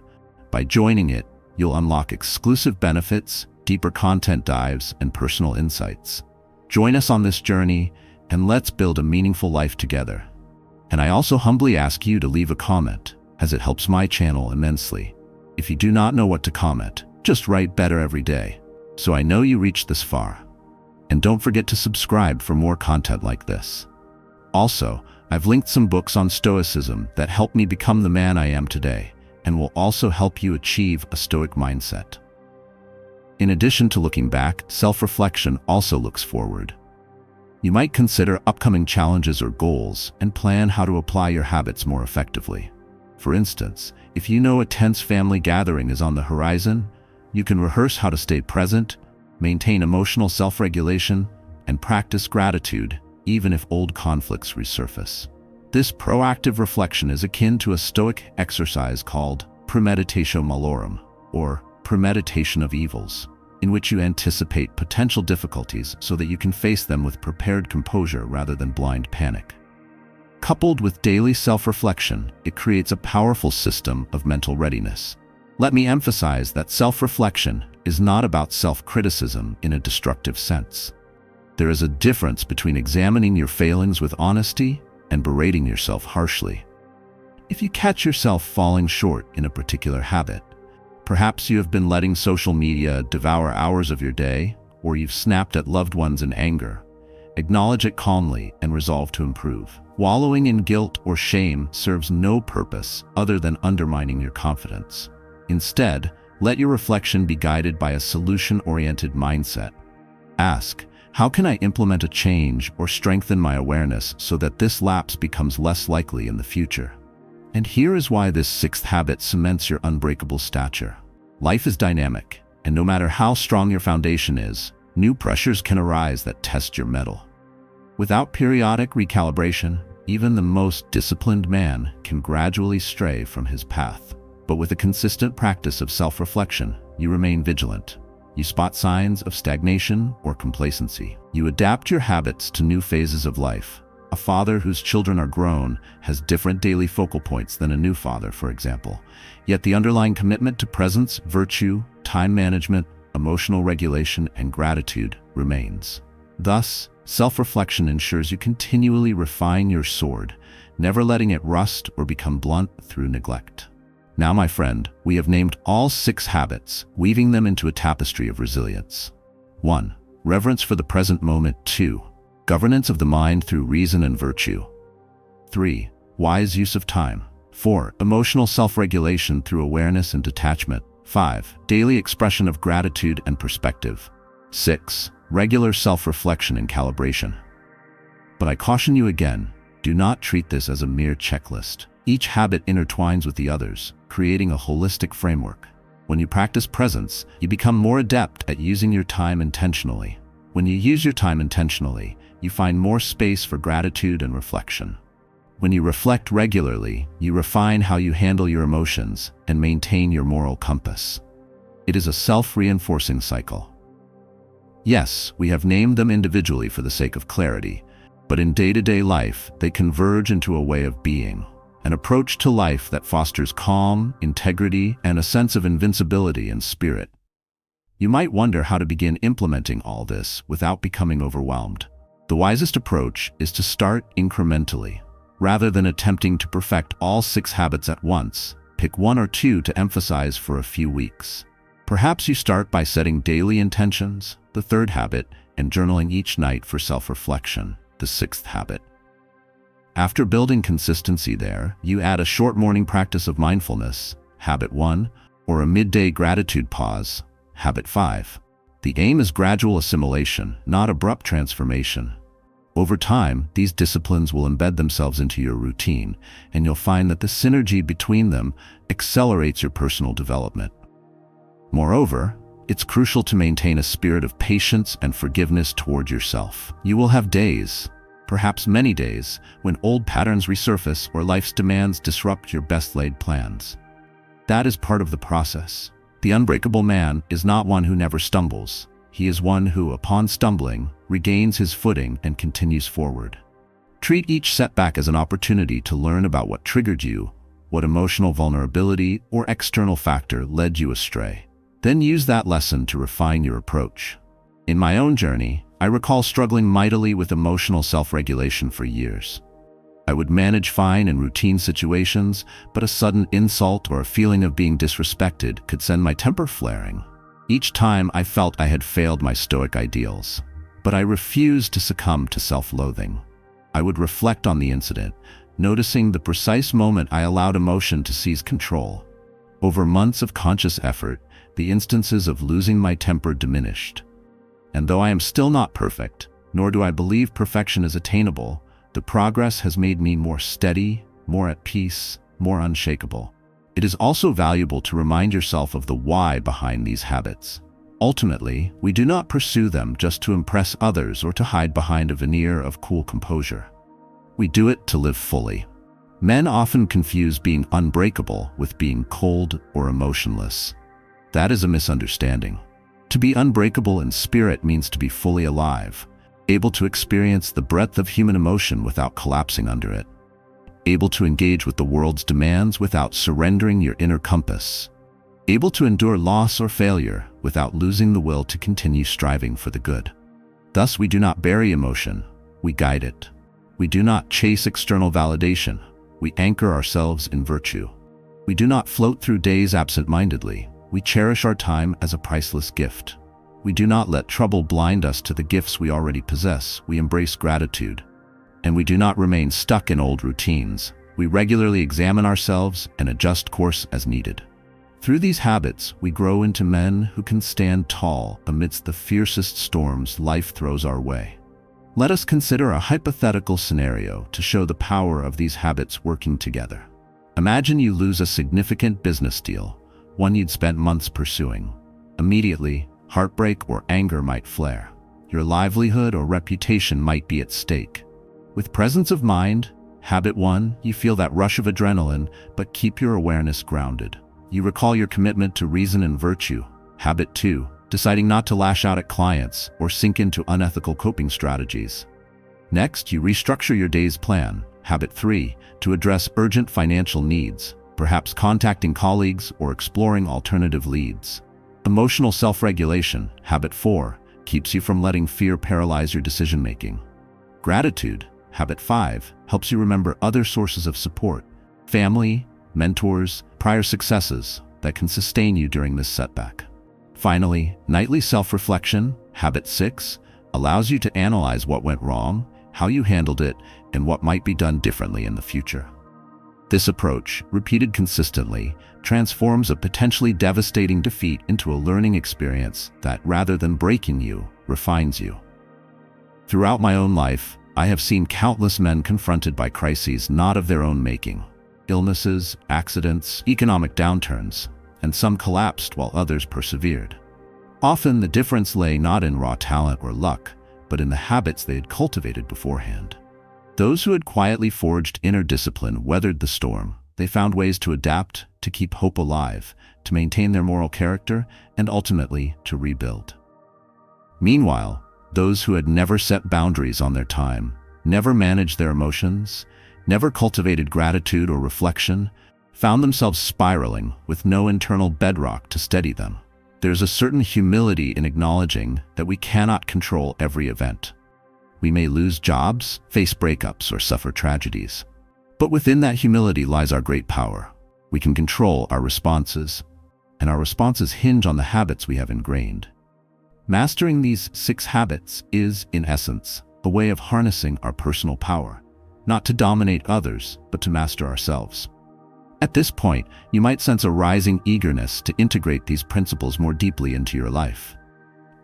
By joining it, you'll unlock exclusive benefits, deeper content dives, and personal insights. Join us on this journey, and let's build a meaningful life together. And I also humbly ask you to leave a comment, as it helps my channel immensely. If you do not know what to comment, just write "better every day," so I know you reached this far. And don't forget to subscribe for more content like this. Also, I've linked some books on Stoicism that helped me become the man I am today, and will also help you achieve a Stoic mindset. In addition to looking back, self-reflection also looks forward. You might consider upcoming challenges or goals and plan how to apply your habits more effectively. For instance, if you know a tense family gathering is on the horizon, you can rehearse how to stay present, maintain emotional self-regulation, and practice gratitude, even if old conflicts resurface. This proactive reflection is akin to a Stoic exercise called premeditatio malorum, or premeditation of evils, in which you anticipate potential difficulties so that you can face them with prepared composure rather than blind panic. Coupled with daily self-reflection, it creates a powerful system of mental readiness. Let me emphasize that self-reflection is not about self-criticism in a destructive sense. There is a difference between examining your failings with honesty and berating yourself harshly. If you catch yourself falling short in a particular habit, perhaps you have been letting social media devour hours of your day, or you've snapped at loved ones in anger. Acknowledge it calmly and resolve to improve. Wallowing in guilt or shame serves no purpose other than undermining your confidence. Instead, let your reflection be guided by a solution-oriented mindset. Ask, how can I implement a change or strengthen my awareness so that this lapse becomes less likely in the future? And here is why this 6th habit cements your unbreakable stature. Life is dynamic, and no matter how strong your foundation is, new pressures can arise that test your mettle. Without periodic recalibration, even the most disciplined man can gradually stray from his path. But with a consistent practice of self-reflection, you remain vigilant. You spot signs of stagnation or complacency. You adapt your habits to new phases of life. A father whose children are grown has different daily focal points than a new father, for example. Yet the underlying commitment to presence, virtue, time management, emotional regulation, and gratitude remains. Thus, self-reflection ensures you continually refine your sword, never letting it rust or become blunt through neglect. Now, my friend, we have named all 6 habits, weaving them into a tapestry of resilience. 1. Reverence for the present moment. 2. Governance of the mind through reason and virtue. 3. Wise use of time. 4. Emotional self-regulation through awareness and detachment. 5. Daily expression of gratitude and perspective. 6. Regular self-reflection and calibration. But I caution you again, do not treat this as a mere checklist. Each habit intertwines with the others, creating a holistic framework. When you practice presence, you become more adept at using your time intentionally. When you use your time intentionally, you find more space for gratitude and reflection. When you reflect regularly, you refine how you handle your emotions and maintain your moral compass. It is a self-reinforcing cycle. Yes, we have named them individually for the sake of clarity, but in day-to-day life, they converge into a way of being, an approach to life that fosters calm, integrity, and a sense of invincibility in spirit. You might wonder how to begin implementing all this without becoming overwhelmed. The wisest approach is to start incrementally. Rather than attempting to perfect all 6 habits at once, pick 1 or 2 to emphasize for a few weeks. Perhaps you start by setting daily intentions, the 3rd habit, and journaling each night for self-reflection, the 6th habit. After building consistency there, you add a short morning practice of mindfulness, habit 1, or a midday gratitude pause, habit 5. The aim is gradual assimilation, not abrupt transformation. Over time, these disciplines will embed themselves into your routine, and you'll find that the synergy between them accelerates your personal development. Moreover, it's crucial to maintain a spirit of patience and forgiveness toward yourself. You will have days, perhaps many days, when old patterns resurface or life's demands disrupt your best-laid plans. That is part of the process. The unbreakable man is not one who never stumbles. He is one who, upon stumbling, regains his footing and continues forward. Treat each setback as an opportunity to learn about what triggered you, what emotional vulnerability or external factor led you astray. Then use that lesson to refine your approach. In my own journey, I recall struggling mightily with emotional self-regulation for years. I would manage fine in routine situations, but a sudden insult or a feeling of being disrespected could send my temper flaring. Each time I felt I had failed my Stoic ideals, but I refused to succumb to self-loathing. I would reflect on the incident, noticing the precise moment I allowed emotion to seize control. Over months of conscious effort, the instances of losing my temper diminished. And though I am still not perfect, nor do I believe perfection is attainable, the progress has made me more steady, more at peace, more unshakable. It is also valuable to remind yourself of the why behind these habits. Ultimately, we do not pursue them just to impress others or to hide behind a veneer of cool composure. We do it to live fully. Men often confuse being unbreakable with being cold or emotionless. That is a misunderstanding. To be unbreakable in spirit means to be fully alive, able to experience the breadth of human emotion without collapsing under it, able to engage with the world's demands without surrendering your inner compass, able to endure loss or failure without losing the will to continue striving for the good. Thus, we do not bury emotion, we guide it. We do not chase external validation, we anchor ourselves in virtue. We do not float through days absent-mindedly, we cherish our time as a priceless gift. We do not let trouble blind us to the gifts we already possess, we embrace gratitude. And we do not remain stuck in old routines, we regularly examine ourselves and adjust course as needed. Through these habits, we grow into men who can stand tall amidst the fiercest storms life throws our way. Let us consider a hypothetical scenario to show the power of these habits working together. Imagine you lose a significant business deal, one you'd spent months pursuing. Immediately, heartbreak or anger might flare. Your livelihood or reputation might be at stake. With presence of mind, habit 1, you feel that rush of adrenaline, but keep your awareness grounded. You recall your commitment to reason and virtue. Habit 2, deciding not to lash out at clients or sink into unethical coping strategies. Next, you restructure your day's plan. Habit 3, to address urgent financial needs, perhaps contacting colleagues or exploring alternative leads. Emotional self-regulation, habit 4, keeps you from letting fear paralyze your decision-making. Gratitude, habit 5, helps you remember other sources of support, family, mentors, prior successes that can sustain you during this setback. Finally, nightly self-reflection, habit 6, allows you to analyze what went wrong, how you handled it, and what might be done differently in the future. This approach, repeated consistently, transforms a potentially devastating defeat into a learning experience that, rather than breaking you, refines you. Throughout my own life, I have seen countless men confronted by crises not of their own making. Illnesses, accidents, economic downturns, and some collapsed while others persevered. Often the difference lay not in raw talent or luck, but in the habits they had cultivated beforehand. Those who had quietly forged inner discipline weathered the storm. They found ways to adapt, to keep hope alive, to maintain their moral character, and ultimately to rebuild. Meanwhile, those who had never set boundaries on their time, never managed their emotions, never cultivated gratitude or reflection, found themselves spiraling with no internal bedrock to steady them. There's a certain humility in acknowledging that we cannot control every event. We may lose jobs, face breakups, or suffer tragedies. But within that humility lies our great power. We can control our responses, and our responses hinge on the habits we have ingrained. Mastering these 6 habits is, in essence, a way of harnessing our personal power, not to dominate others, but to master ourselves. At this point, you might sense a rising eagerness to integrate these principles more deeply into your life.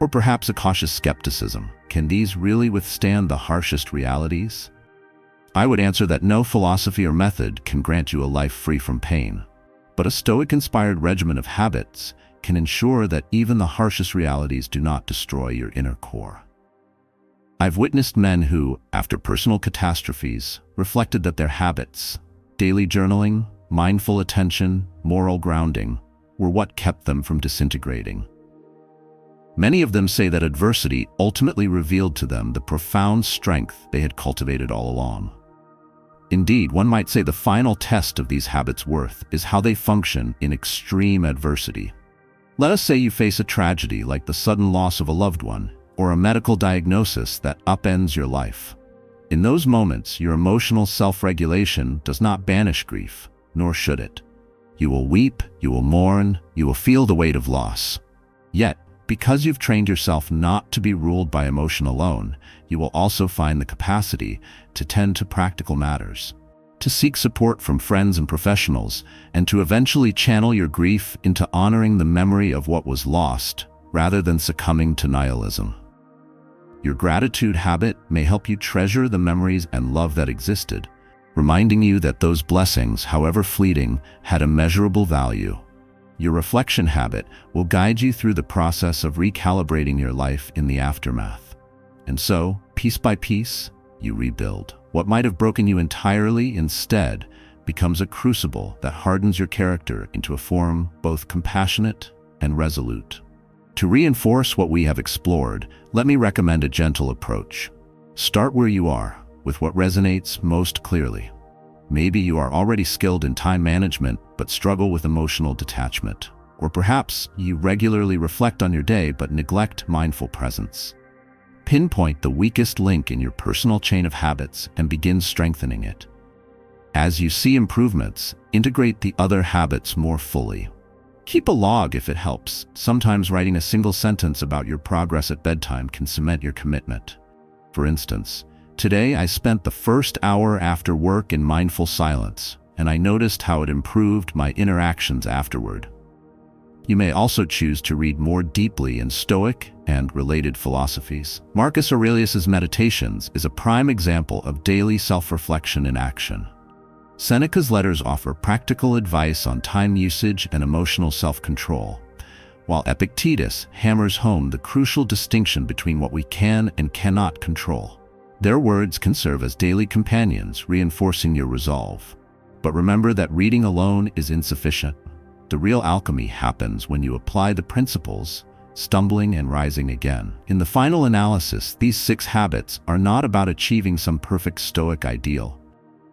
Or perhaps a cautious skepticism. Can these really withstand the harshest realities? I would answer that no philosophy or method can grant you a life free from pain, but a Stoic-inspired regimen of habits can ensure that even the harshest realities do not destroy your inner core. I've witnessed men who, after personal catastrophes, reflected that their habits, daily journaling, mindful attention, moral grounding, were what kept them from disintegrating. Many of them say that adversity ultimately revealed to them the profound strength they had cultivated all along. Indeed, one might say the final test of these habits' worth is how they function in extreme adversity. Let us say you face a tragedy like the sudden loss of a loved one, or a medical diagnosis that upends your life. In those moments, your emotional self-regulation does not banish grief, nor should it. You will weep, you will mourn, you will feel the weight of loss. Yet, because you've trained yourself not to be ruled by emotion alone, you will also find the capacity to tend to practical matters, to seek support from friends and professionals, and to eventually channel your grief into honoring the memory of what was lost, rather than succumbing to nihilism. Your gratitude habit may help you treasure the memories and love that existed, reminding you that those blessings, however fleeting, had immeasurable value. Your reflection habit will guide you through the process of recalibrating your life in the aftermath. And so, piece by piece, you rebuild. What might have broken you entirely instead becomes a crucible that hardens your character into a form both compassionate and resolute. To reinforce what we have explored, let me recommend a gentle approach. Start where you are, with what resonates most clearly. Maybe you are already skilled in time management but struggle with emotional detachment. Or perhaps you regularly reflect on your day but neglect mindful presence. Pinpoint the weakest link in your personal chain of habits and begin strengthening it. As you see improvements, integrate the other habits more fully. Keep a log if it helps. Sometimes writing a single sentence about your progress at bedtime can cement your commitment. For instance, today I spent the first hour after work in mindful silence, and I noticed how it improved my interactions afterward. You may also choose to read more deeply in Stoic and related philosophies. Marcus Aurelius's Meditations is a prime example of daily self-reflection in action. Seneca's letters offer practical advice on time usage and emotional self-control, while Epictetus hammers home the crucial distinction between what we can and cannot control. Their words can serve as daily companions, reinforcing your resolve. But remember that reading alone is insufficient. The real alchemy happens when you apply the principles, stumbling and rising again. In the final analysis, these 6 habits are not about achieving some perfect Stoic ideal.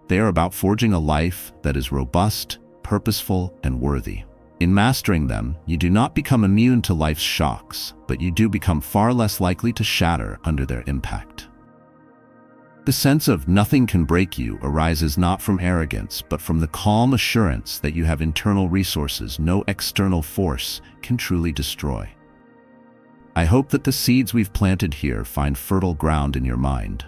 They are about forging a life that is robust, purposeful, and worthy. In mastering them, you do not become immune to life's shocks, but you do become far less likely to shatter under their impact. The sense of nothing can break you arises not from arrogance, but from the calm assurance that you have internal resources no external force can truly destroy. I hope that the seeds we've planted here find fertile ground in your mind.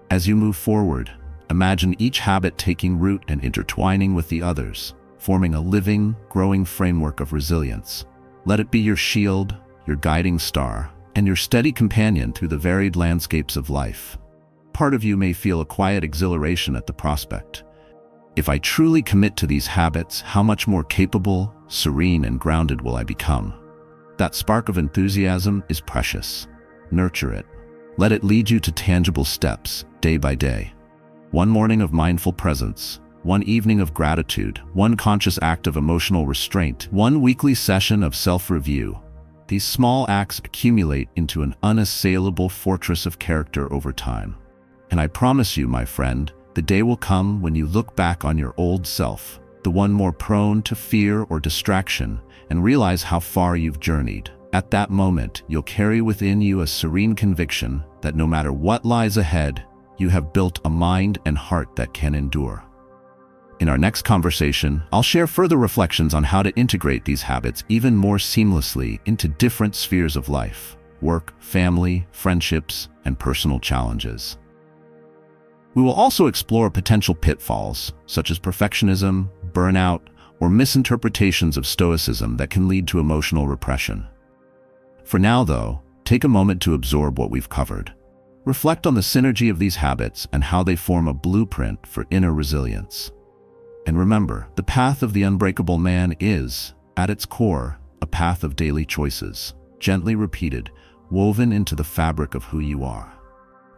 As you move forward, Imagine each habit taking root and intertwining with the others, forming a living, growing framework of resilience. Let it be your shield, your guiding star, and your steady companion through the varied landscapes of life. Part of you may feel a quiet exhilaration at the prospect. If I truly commit to these habits, how much more capable, serene, and grounded will I become? That spark of enthusiasm is precious. Nurture it. Let it lead you to tangible steps, day by day. One morning of mindful presence, one evening of gratitude, one conscious act of emotional restraint, one weekly session of self-review. These small acts accumulate into an unassailable fortress of character over time. And I promise you, my friend, the day will come when you look back on your old self, the one more prone to fear or distraction, and realize how far you've journeyed. At that moment, you'll carry within you a serene conviction that no matter what lies ahead, you have built a mind and heart that can endure. In our next conversation, I'll share further reflections on how to integrate these habits even more seamlessly into different spheres of life: work, family, friendships, and personal challenges. We will also explore potential pitfalls, such as perfectionism, burnout, or misinterpretations of Stoicism that can lead to emotional repression. For now, though, take a moment to absorb what we've covered. Reflect on the synergy of these habits and how they form a blueprint for inner resilience. And remember, the path of the unbreakable man is, at its core, a path of daily choices, gently repeated, woven into the fabric of who you are.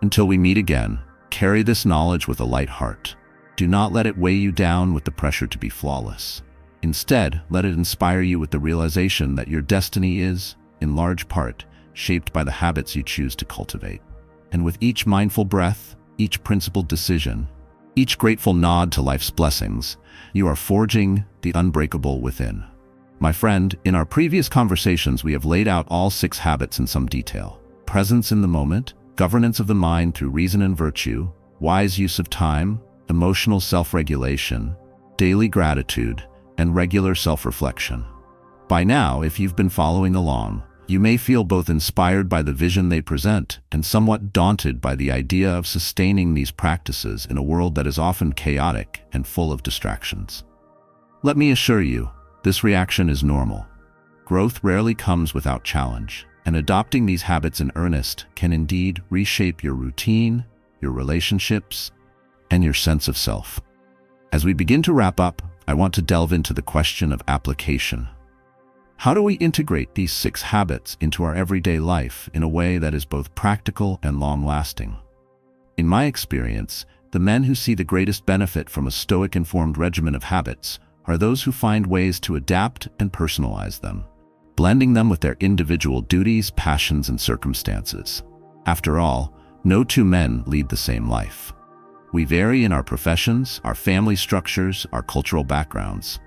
Until we meet again, carry this knowledge with a light heart. Do not let it weigh you down with the pressure to be flawless. Instead, let it inspire you with the realization that your destiny is, in large part, shaped by the habits you choose to cultivate. And with each mindful breath, each principled decision, each grateful nod to life's blessings, you are forging the unbreakable within. My friend, in our previous conversations, we have laid out all 6 habits in some detail: presence in the moment, governance of the mind through reason and virtue, wise use of time, emotional self-regulation, daily gratitude, and regular self-reflection. By now, if you've been following along, you may feel both inspired by the vision they present and somewhat daunted by the idea of sustaining these practices in a world that is often chaotic and full of distractions. Let me assure you, this reaction is normal. Growth rarely comes without challenge, and adopting these habits in earnest can indeed reshape your routine, your relationships, and your sense of self. As we begin to wrap up, I want to delve into the question of application. How do we integrate these 6 habits into our everyday life in a way that is both practical and long-lasting? In my experience, the men who see the greatest benefit from a Stoic-informed regimen of habits are those who find ways to adapt and personalize them, blending them with their individual duties, passions, and circumstances. After all, no 2 men lead the same life. We vary in our professions, our family structures, our cultural backgrounds.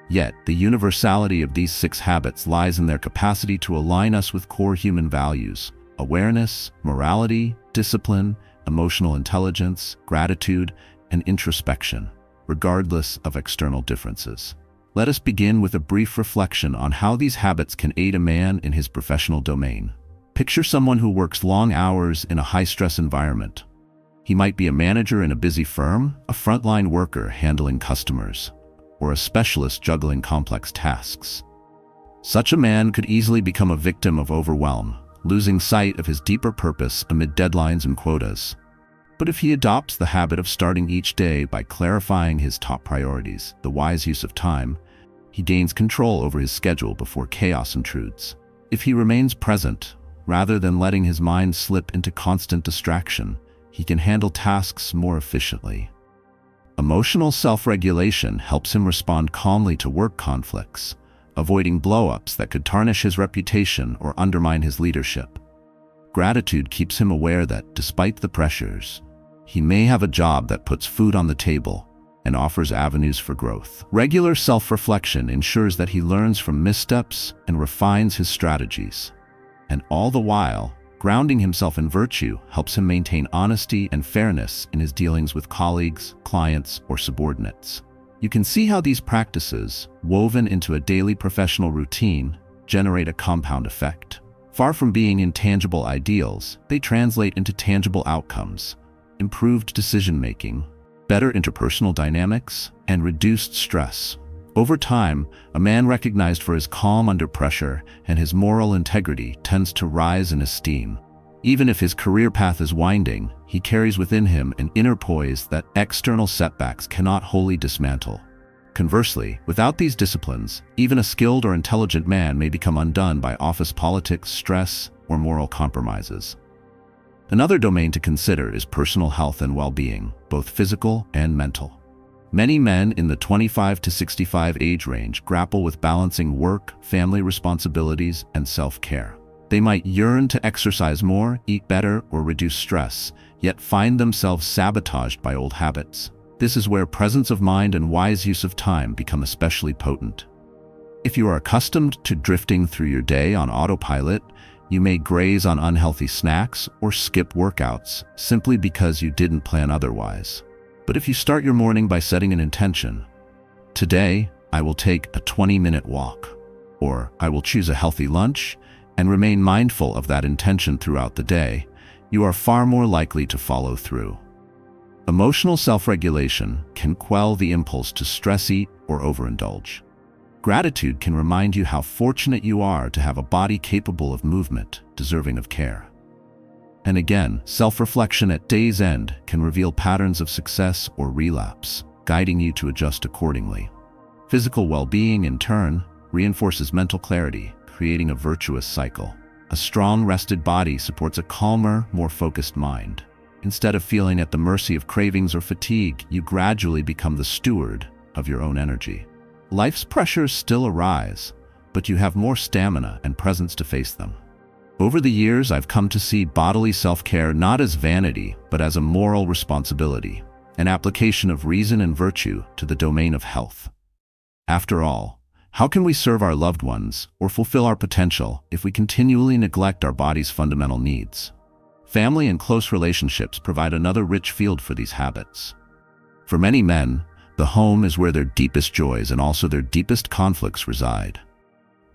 Yet, the universality of these 6 habits lies in their capacity to align us with core human values: awareness, morality, discipline, emotional intelligence, gratitude, and introspection, regardless of external differences. Let us begin with a brief reflection on how these habits can aid a man in his professional domain. Picture someone who works long hours in a high-stress environment. He might be a manager in a busy firm, a frontline worker handling customers, or a specialist juggling complex tasks. Such a man could easily become a victim of overwhelm, losing sight of his deeper purpose amid deadlines and quotas. But if he adopts the habit of starting each day by clarifying his top priorities, the wise use of time, he gains control over his schedule before chaos intrudes. If he remains present, rather than letting his mind slip into constant distraction, he can handle tasks more efficiently. Emotional self-regulation helps him respond calmly to work conflicts, avoiding blow-ups that could tarnish his reputation or undermine his leadership. Gratitude keeps him aware that, despite the pressures, he may have a job that puts food on the table and offers avenues for growth. Regular self-reflection ensures that he learns from missteps and refines his strategies. And all the while, grounding himself in virtue helps him maintain honesty and fairness in his dealings with colleagues, clients, or subordinates. You can see how these practices, woven into a daily professional routine, generate a compound effect. Far from being intangible ideals, they translate into tangible outcomes: improved decision-making, better interpersonal dynamics, and reduced stress. Over time, a man recognized for his calm under pressure and his moral integrity tends to rise in esteem. Even if his career path is winding, he carries within him an inner poise that external setbacks cannot wholly dismantle. Conversely, without these disciplines, even a skilled or intelligent man may become undone by office politics, stress, or moral compromises. Another domain to consider is personal health and well-being, both physical and mental. Many men in the 25 to 65 age range grapple with balancing work, family responsibilities, and self-care. They might yearn to exercise more, eat better, or reduce stress, yet find themselves sabotaged by old habits. This is where presence of mind and wise use of time become especially potent. If you are accustomed to drifting through your day on autopilot, you may graze on unhealthy snacks or skip workouts simply because you didn't plan otherwise. But if you start your morning by setting an intention, today I will take a 20-minute walk, or I will choose a healthy lunch, and remain mindful of that intention throughout the day, you are far more likely to follow through. Emotional self-regulation can quell the impulse to stress eat or overindulge. Gratitude can remind you how fortunate you are to have a body capable of movement, deserving of care. And again, self-reflection at day's end can reveal patterns of success or relapse, guiding you to adjust accordingly. Physical well-being, in turn, reinforces mental clarity, creating a virtuous cycle. A strong, rested body supports a calmer, more focused mind. Instead of feeling at the mercy of cravings or fatigue, you gradually become the steward of your own energy. Life's pressures still arise, but you have more stamina and presence to face them. Over the years, I've come to see bodily self-care not as vanity, but as a moral responsibility, an application of reason and virtue to the domain of health. After all, how can we serve our loved ones or fulfill our potential if we continually neglect our body's fundamental needs? Family and close relationships provide another rich field for these habits. For many men, the home is where their deepest joys and also their deepest conflicts reside.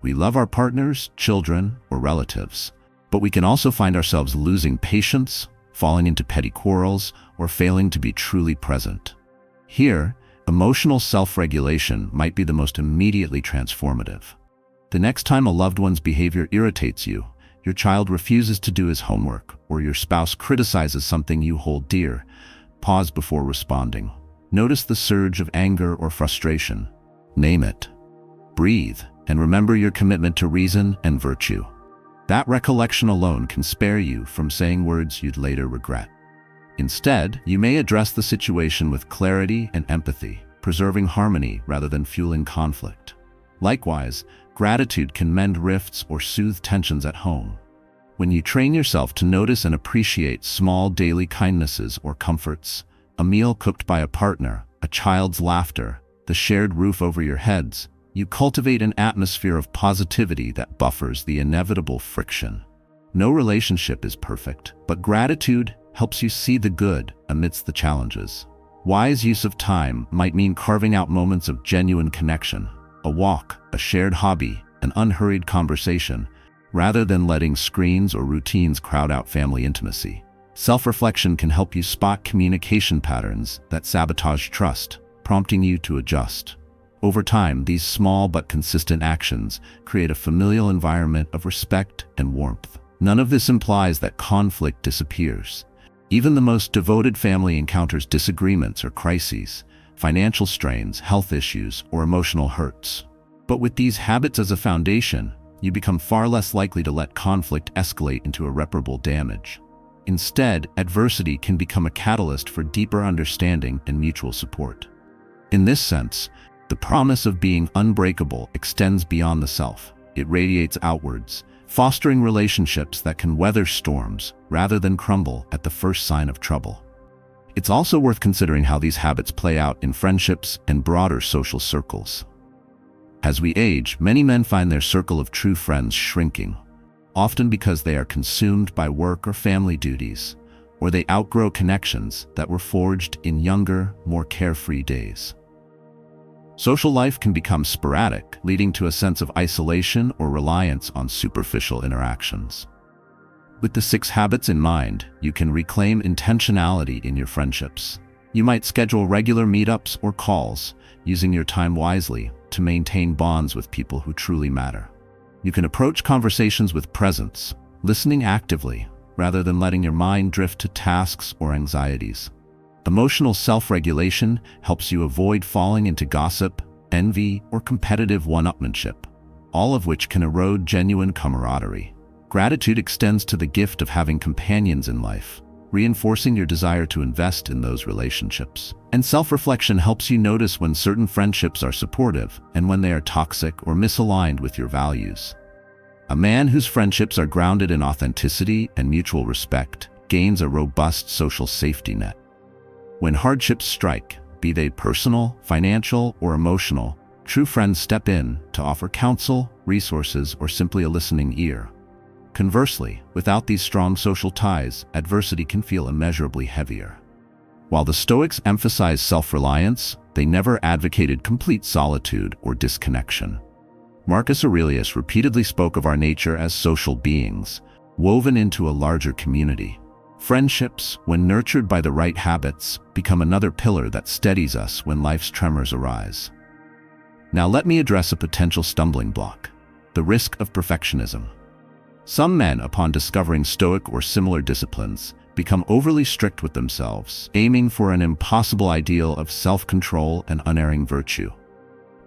We love our partners, children, or relatives, but we can also find ourselves losing patience, falling into petty quarrels, or failing to be truly present. Here, emotional self-regulation might be the most immediately transformative. The next time a loved one's behavior irritates you, your child refuses to do his homework, or your spouse criticizes something you hold dear, pause before responding. Notice the surge of anger or frustration. Name it. Breathe, and remember your commitment to reason and virtue. That recollection alone can spare you from saying words you'd later regret. Instead, you may address the situation with clarity and empathy, preserving harmony rather than fueling conflict. Likewise, gratitude can mend rifts or soothe tensions at home. When you train yourself to notice and appreciate small daily kindnesses or comforts, a meal cooked by a partner, a child's laughter, the shared roof over your heads, you cultivate an atmosphere of positivity that buffers the inevitable friction. No relationship is perfect, but gratitude helps you see the good amidst the challenges. Wise use of time might mean carving out moments of genuine connection, a walk, a shared hobby, an unhurried conversation, rather than letting screens or routines crowd out family intimacy. Self-reflection can help you spot communication patterns that sabotage trust, prompting you to adjust. Over time, these small but consistent actions create a familial environment of respect and warmth. None of this implies that conflict disappears. Even the most devoted family encounters disagreements or crises, financial strains, health issues, or emotional hurts. But with these habits as a foundation, you become far less likely to let conflict escalate into irreparable damage. Instead, adversity can become a catalyst for deeper understanding and mutual support. In this sense, the promise of being unbreakable extends beyond the self. It radiates outwards, fostering relationships that can weather storms rather than crumble at the first sign of trouble. It's also worth considering how these habits play out in friendships and broader social circles. As we age, many men find their circle of true friends shrinking, often because they are consumed by work or family duties, or they outgrow connections that were forged in younger, more carefree days. Social life can become sporadic, leading to a sense of isolation or reliance on superficial interactions. With the 6 habits in mind, you can reclaim intentionality in your friendships. You might schedule regular meetups or calls, using your time wisely to maintain bonds with people who truly matter. You can approach conversations with presence, listening actively, rather than letting your mind drift to tasks or anxieties. Emotional self-regulation helps you avoid falling into gossip, envy, or competitive one-upmanship, all of which can erode genuine camaraderie. Gratitude extends to the gift of having companions in life, reinforcing your desire to invest in those relationships. And self-reflection helps you notice when certain friendships are supportive and when they are toxic or misaligned with your values. A man whose friendships are grounded in authenticity and mutual respect gains a robust social safety net. When hardships strike, be they personal, financial, or emotional, true friends step in to offer counsel, resources, or simply a listening ear. Conversely, without these strong social ties, adversity can feel immeasurably heavier. While the Stoics emphasized self-reliance, they never advocated complete solitude or disconnection. Marcus Aurelius repeatedly spoke of our nature as social beings, woven into a larger community. Friendships, when nurtured by the right habits, become another pillar that steadies us when life's tremors arise. Now let me address a potential stumbling block: the risk of perfectionism. Some men, upon discovering Stoic or similar disciplines, become overly strict with themselves, aiming for an impossible ideal of self-control and unerring virtue.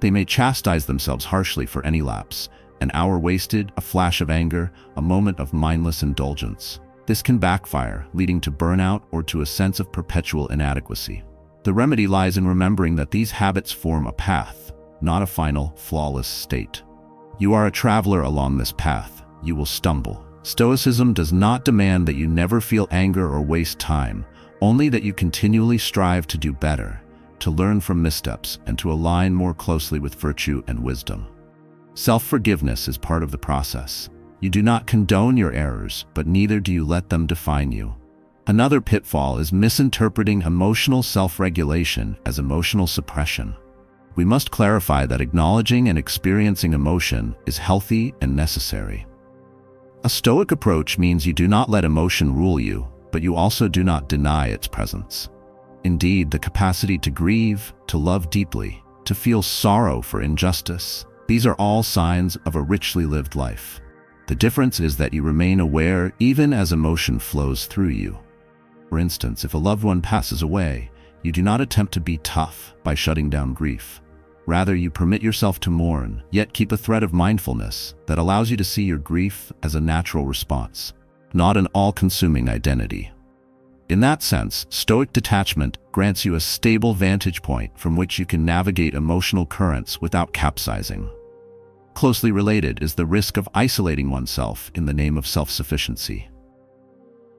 They may chastise themselves harshly for any lapse: an hour wasted, a flash of anger, a moment of mindless indulgence. This can backfire, leading to burnout or to a sense of perpetual inadequacy. The remedy lies in remembering that these habits form a path, not a final, flawless state. You are a traveler along this path. You will stumble. Stoicism does not demand that you never feel anger or waste time, only that you continually strive to do better, to learn from missteps, and to align more closely with virtue and wisdom. Self-forgiveness is part of the process. You do not condone your errors, but neither do you let them define you. Another pitfall is misinterpreting emotional self-regulation as emotional suppression. We must clarify that acknowledging and experiencing emotion is healthy and necessary. A Stoic approach means you do not let emotion rule you, but you also do not deny its presence. Indeed, the capacity to grieve, to love deeply, to feel sorrow for injustice, these are all signs of a richly lived life. The difference is that you remain aware even as emotion flows through you. For instance, if a loved one passes away, you do not attempt to be tough by shutting down grief. Rather, you permit yourself to mourn, yet keep a thread of mindfulness that allows you to see your grief as a natural response, not an all-consuming identity. In that sense, Stoic detachment grants you a stable vantage point from which you can navigate emotional currents without capsizing. Closely related is the risk of isolating oneself in the name of self-sufficiency.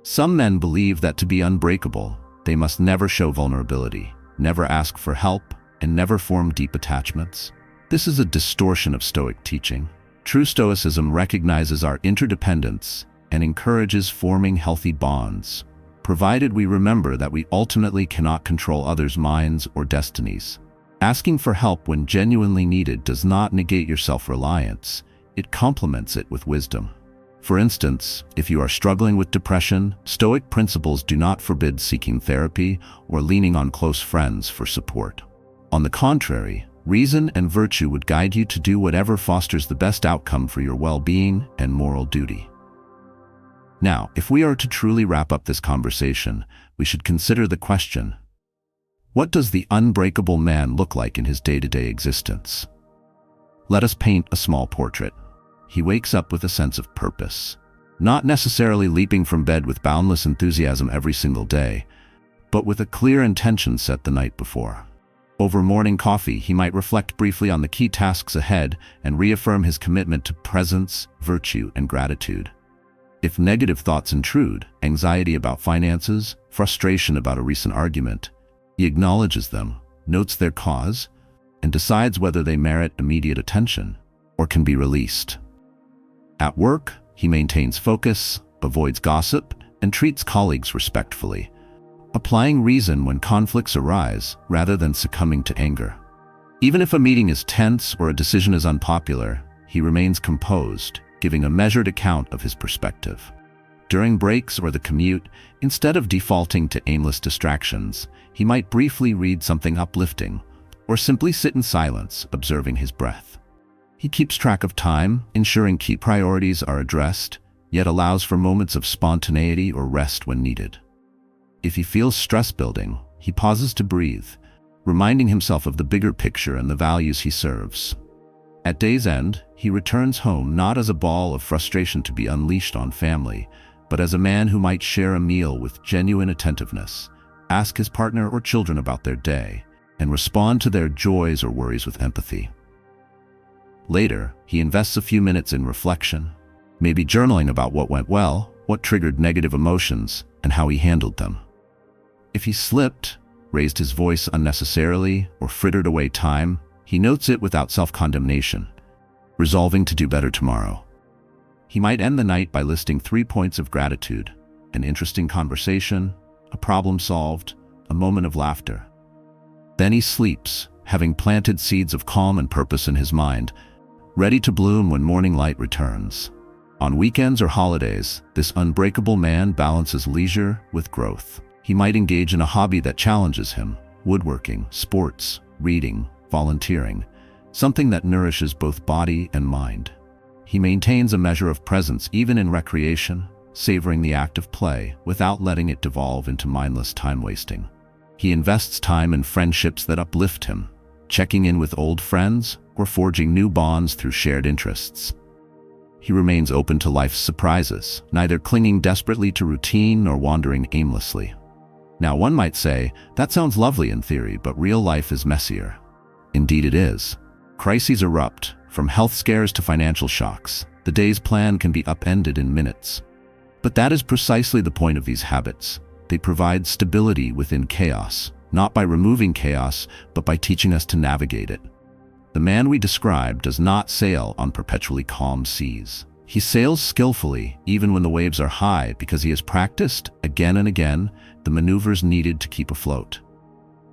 Some men believe that to be unbreakable, they must never show vulnerability, never ask for help, and never form deep attachments. This is a distortion of Stoic teaching. True Stoicism recognizes our interdependence and encourages forming healthy bonds, provided we remember that we ultimately cannot control others' minds or destinies. Asking for help when genuinely needed does not negate your self-reliance, it complements it with wisdom. For instance, if you are struggling with depression, Stoic principles do not forbid seeking therapy or leaning on close friends for support. On the contrary, reason and virtue would guide you to do whatever fosters the best outcome for your well-being and moral duty. Now, if we are to truly wrap up this conversation, we should consider the question: what does the unbreakable man look like in his day-to-day existence? Let us paint a small portrait. He wakes up with a sense of purpose, not necessarily leaping from bed with boundless enthusiasm every single day, but with a clear intention set the night before. Over morning coffee, he might reflect briefly on the key tasks ahead and reaffirm his commitment to presence, virtue, and gratitude. If negative thoughts intrude, anxiety about finances, frustration about a recent argument, he acknowledges them, notes their cause, and decides whether they merit immediate attention or can be released. At work, he maintains focus, avoids gossip, and treats colleagues respectfully, applying reason when conflicts arise rather than succumbing to anger. Even if a meeting is tense or a decision is unpopular, he remains composed, giving a measured account of his perspective. During breaks or the commute, instead of defaulting to aimless distractions, he might briefly read something uplifting, or simply sit in silence, observing his breath. He keeps track of time, ensuring key priorities are addressed, yet allows for moments of spontaneity or rest when needed. If he feels stress building, he pauses to breathe, reminding himself of the bigger picture and the values he serves. At day's end, he returns home not as a ball of frustration to be unleashed on family, but as a man who might share a meal with genuine attentiveness, ask his partner or children about their day, and respond to their joys or worries with empathy. Later, he invests a few minutes in reflection, maybe journaling about what went well, what triggered negative emotions, and how he handled them. If he slipped, raised his voice unnecessarily, or frittered away time, he notes it without self-condemnation, resolving to do better tomorrow. He might end the night by listing 3 points of gratitude: an interesting conversation, a problem solved, a moment of laughter. Then he sleeps, having planted seeds of calm and purpose in his mind, ready to bloom when morning light returns. On weekends or holidays, this unbreakable man balances leisure with growth. He might engage in a hobby that challenges him: woodworking, sports, reading, volunteering, something that nourishes both body and mind. He maintains a measure of presence even in recreation, savoring the act of play without letting it devolve into mindless time-wasting. He invests time in friendships that uplift him, checking in with old friends or forging new bonds through shared interests. He remains open to life's surprises, neither clinging desperately to routine nor wandering aimlessly. Now, one might say, that sounds lovely in theory, but real life is messier. Indeed it is. Crises erupt, from health scares to financial shocks. The day's plan can be upended in minutes. But that is precisely the point of these habits. They provide stability within chaos, not by removing chaos, but by teaching us to navigate it. The man we describe does not sail on perpetually calm seas. He sails skillfully, even when the waves are high, because he has practiced, again and again, the maneuvers needed to keep afloat.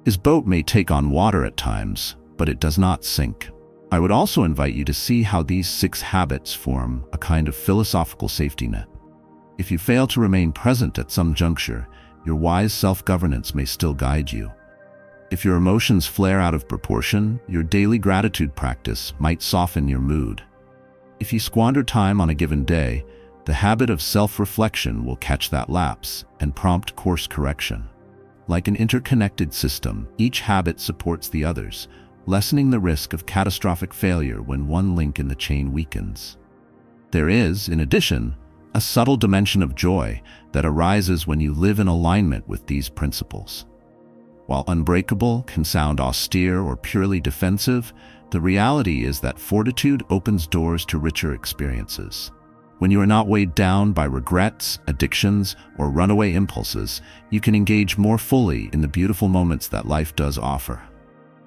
His boat may take on water at times, but it does not sink. I would also invite you to see how these 6 habits form a kind of philosophical safety net. If you fail to remain present at some juncture, your wise self-governance may still guide you. If your emotions flare out of proportion, your daily gratitude practice might soften your mood. If you squander time on a given day, the habit of self-reflection will catch that lapse and prompt course correction. Like an interconnected system, each habit supports the others, lessening the risk of catastrophic failure when one link in the chain weakens. There is, in addition, a subtle dimension of joy that arises when you live in alignment with these principles. While unbreakable can sound austere or purely defensive, the reality is that fortitude opens doors to richer experiences. When you are not weighed down by regrets, addictions, or runaway impulses, you can engage more fully in the beautiful moments that life does offer.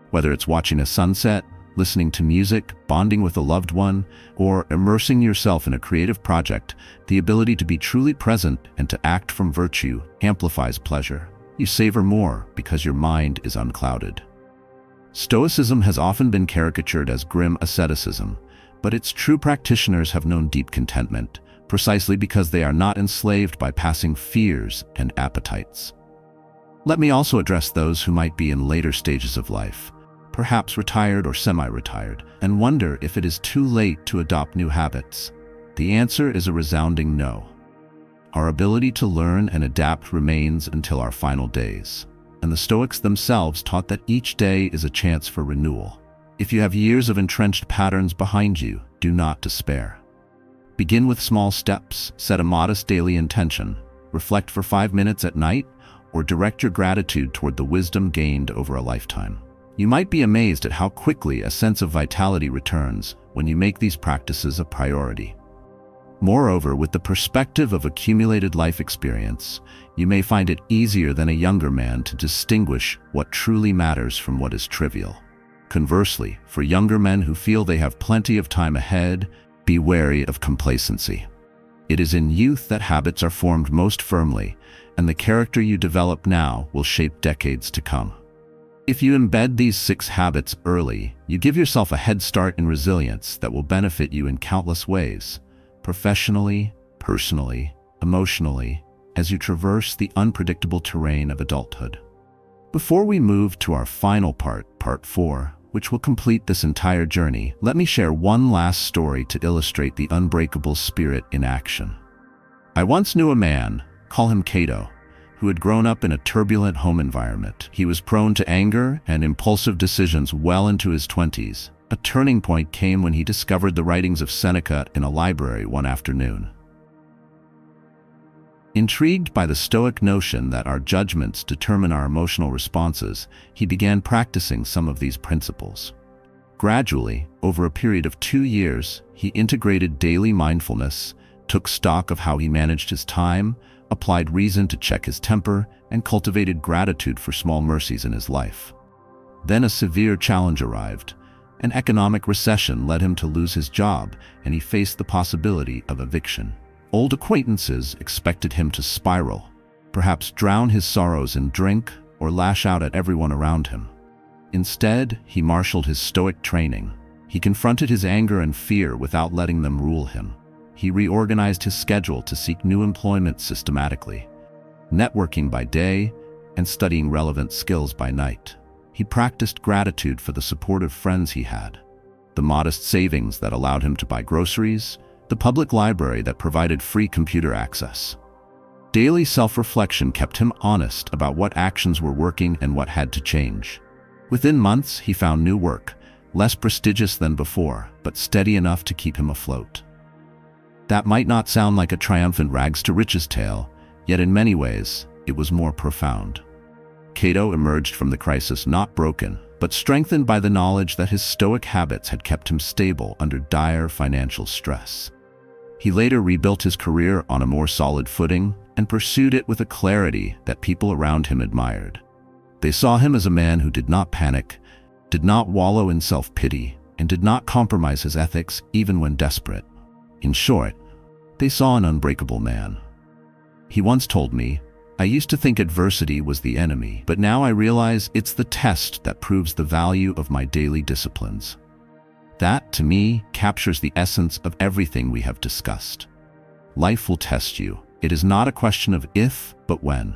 Whether it's watching a sunset, listening to music, bonding with a loved one, or immersing yourself in a creative project, the ability to be truly present and to act from virtue amplifies pleasure. You savor more because your mind is unclouded. Stoicism has often been caricatured as grim asceticism, but its true practitioners have known deep contentment, precisely because they are not enslaved by passing fears and appetites. Let me also address those who might be in later stages of life, perhaps retired or semi-retired, and wonder if it is too late to adopt new habits. The answer is a resounding no. Our ability to learn and adapt remains until our final days, and the Stoics themselves taught that each day is a chance for renewal. If you have years of entrenched patterns behind you, do not despair. Begin with small steps, set a modest daily intention, reflect for 5 minutes at night, or direct your gratitude toward the wisdom gained over a lifetime. You might be amazed at how quickly a sense of vitality returns when you make these practices a priority. Moreover, with the perspective of accumulated life experience, you may find it easier than a younger man to distinguish what truly matters from what is trivial. Conversely, for younger men who feel they have plenty of time ahead, be wary of complacency. It is in youth that habits are formed most firmly, and the character you develop now will shape decades to come. If you embed these 6 habits early, you give yourself a head start in resilience that will benefit you in countless ways, professionally, personally, emotionally, as you traverse the unpredictable terrain of adulthood. Before we move to our final part 4, which will complete this entire journey, let me share one last story to illustrate the unbreakable spirit in action. I once knew a man, call him Cato, who had grown up in a turbulent home environment. He was prone to anger and impulsive decisions well into his 20s. A turning point came when he discovered the writings of Seneca in a library one afternoon. Intrigued by the Stoic notion that our judgments determine our emotional responses, he began practicing some of these principles. Gradually, over a period of 2 years, he integrated daily mindfulness, took stock of how he managed his time, applied reason to check his temper, and cultivated gratitude for small mercies in his life. Then a severe challenge arrived. An economic recession led him to lose his job, and he faced the possibility of eviction. Old acquaintances expected him to spiral, perhaps drown his sorrows in drink or lash out at everyone around him. Instead, he marshaled his Stoic training. He confronted his anger and fear without letting them rule him. He reorganized his schedule to seek new employment systematically, networking by day and studying relevant skills by night. He practiced gratitude for the supportive friends he had, the modest savings that allowed him to buy groceries, the public library that provided free computer access. Daily self-reflection kept him honest about what actions were working and what had to change. Within months, he found new work, less prestigious than before, but steady enough to keep him afloat. That might not sound like a triumphant rags-to-riches tale, yet in many ways, it was more profound. Cato emerged from the crisis not broken, but strengthened by the knowledge that his Stoic habits had kept him stable under dire financial stress. He later rebuilt his career on a more solid footing and pursued it with a clarity that people around him admired. They saw him as a man who did not panic, did not wallow in self-pity, and did not compromise his ethics even when desperate. In short, they saw an unbreakable man. He once told me, "I used to think adversity was the enemy, but now I realize it's the test that proves the value of my daily disciplines." That, to me, captures the essence of everything we have discussed. Life will test you. It is not a question of if, but when.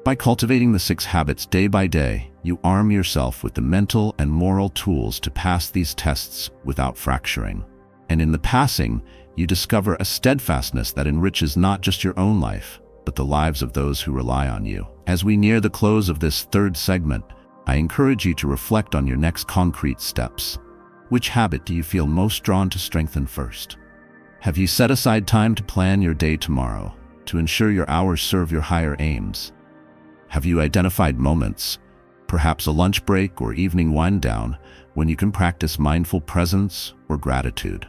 By cultivating the 6 habits day by day, you arm yourself with the mental and moral tools to pass these tests without fracturing. And in the passing, you discover a steadfastness that enriches not just your own life, but the lives of those who rely on you. As we near the close of this 3rd segment, I encourage you to reflect on your next concrete steps. Which habit do you feel most drawn to strengthen first? Have you set aside time to plan your day tomorrow, to ensure your hours serve your higher aims? Have you identified moments, perhaps a lunch break or evening wind down, when you can practice mindful presence or gratitude?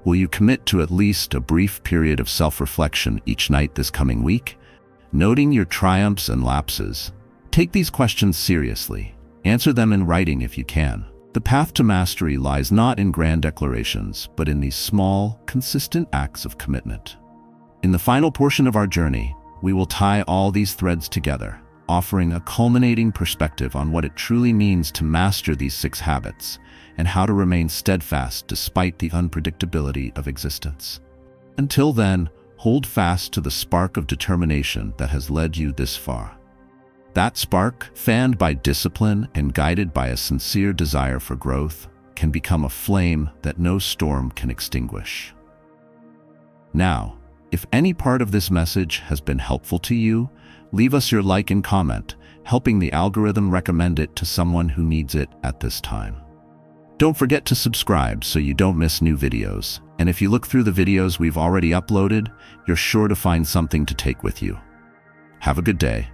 Will you commit to at least a brief period of self-reflection each night this coming week, noting your triumphs and lapses? Take these questions seriously. Answer them in writing if you can. The path to mastery lies not in grand declarations, but in these small, consistent acts of commitment. In the final portion of our journey, we will tie all these threads together, offering a culminating perspective on what it truly means to master these 6 habits and how to remain steadfast despite the unpredictability of existence. Until then, hold fast to the spark of determination that has led you this far. That spark, fanned by discipline and guided by a sincere desire for growth, can become a flame that no storm can extinguish. Now, if any part of this message has been helpful to you, leave us your like and comment, helping the algorithm recommend it to someone who needs it at this time. Don't forget to subscribe so you don't miss new videos. And if you look through the videos we've already uploaded, you're sure to find something to take with you. Have a good day.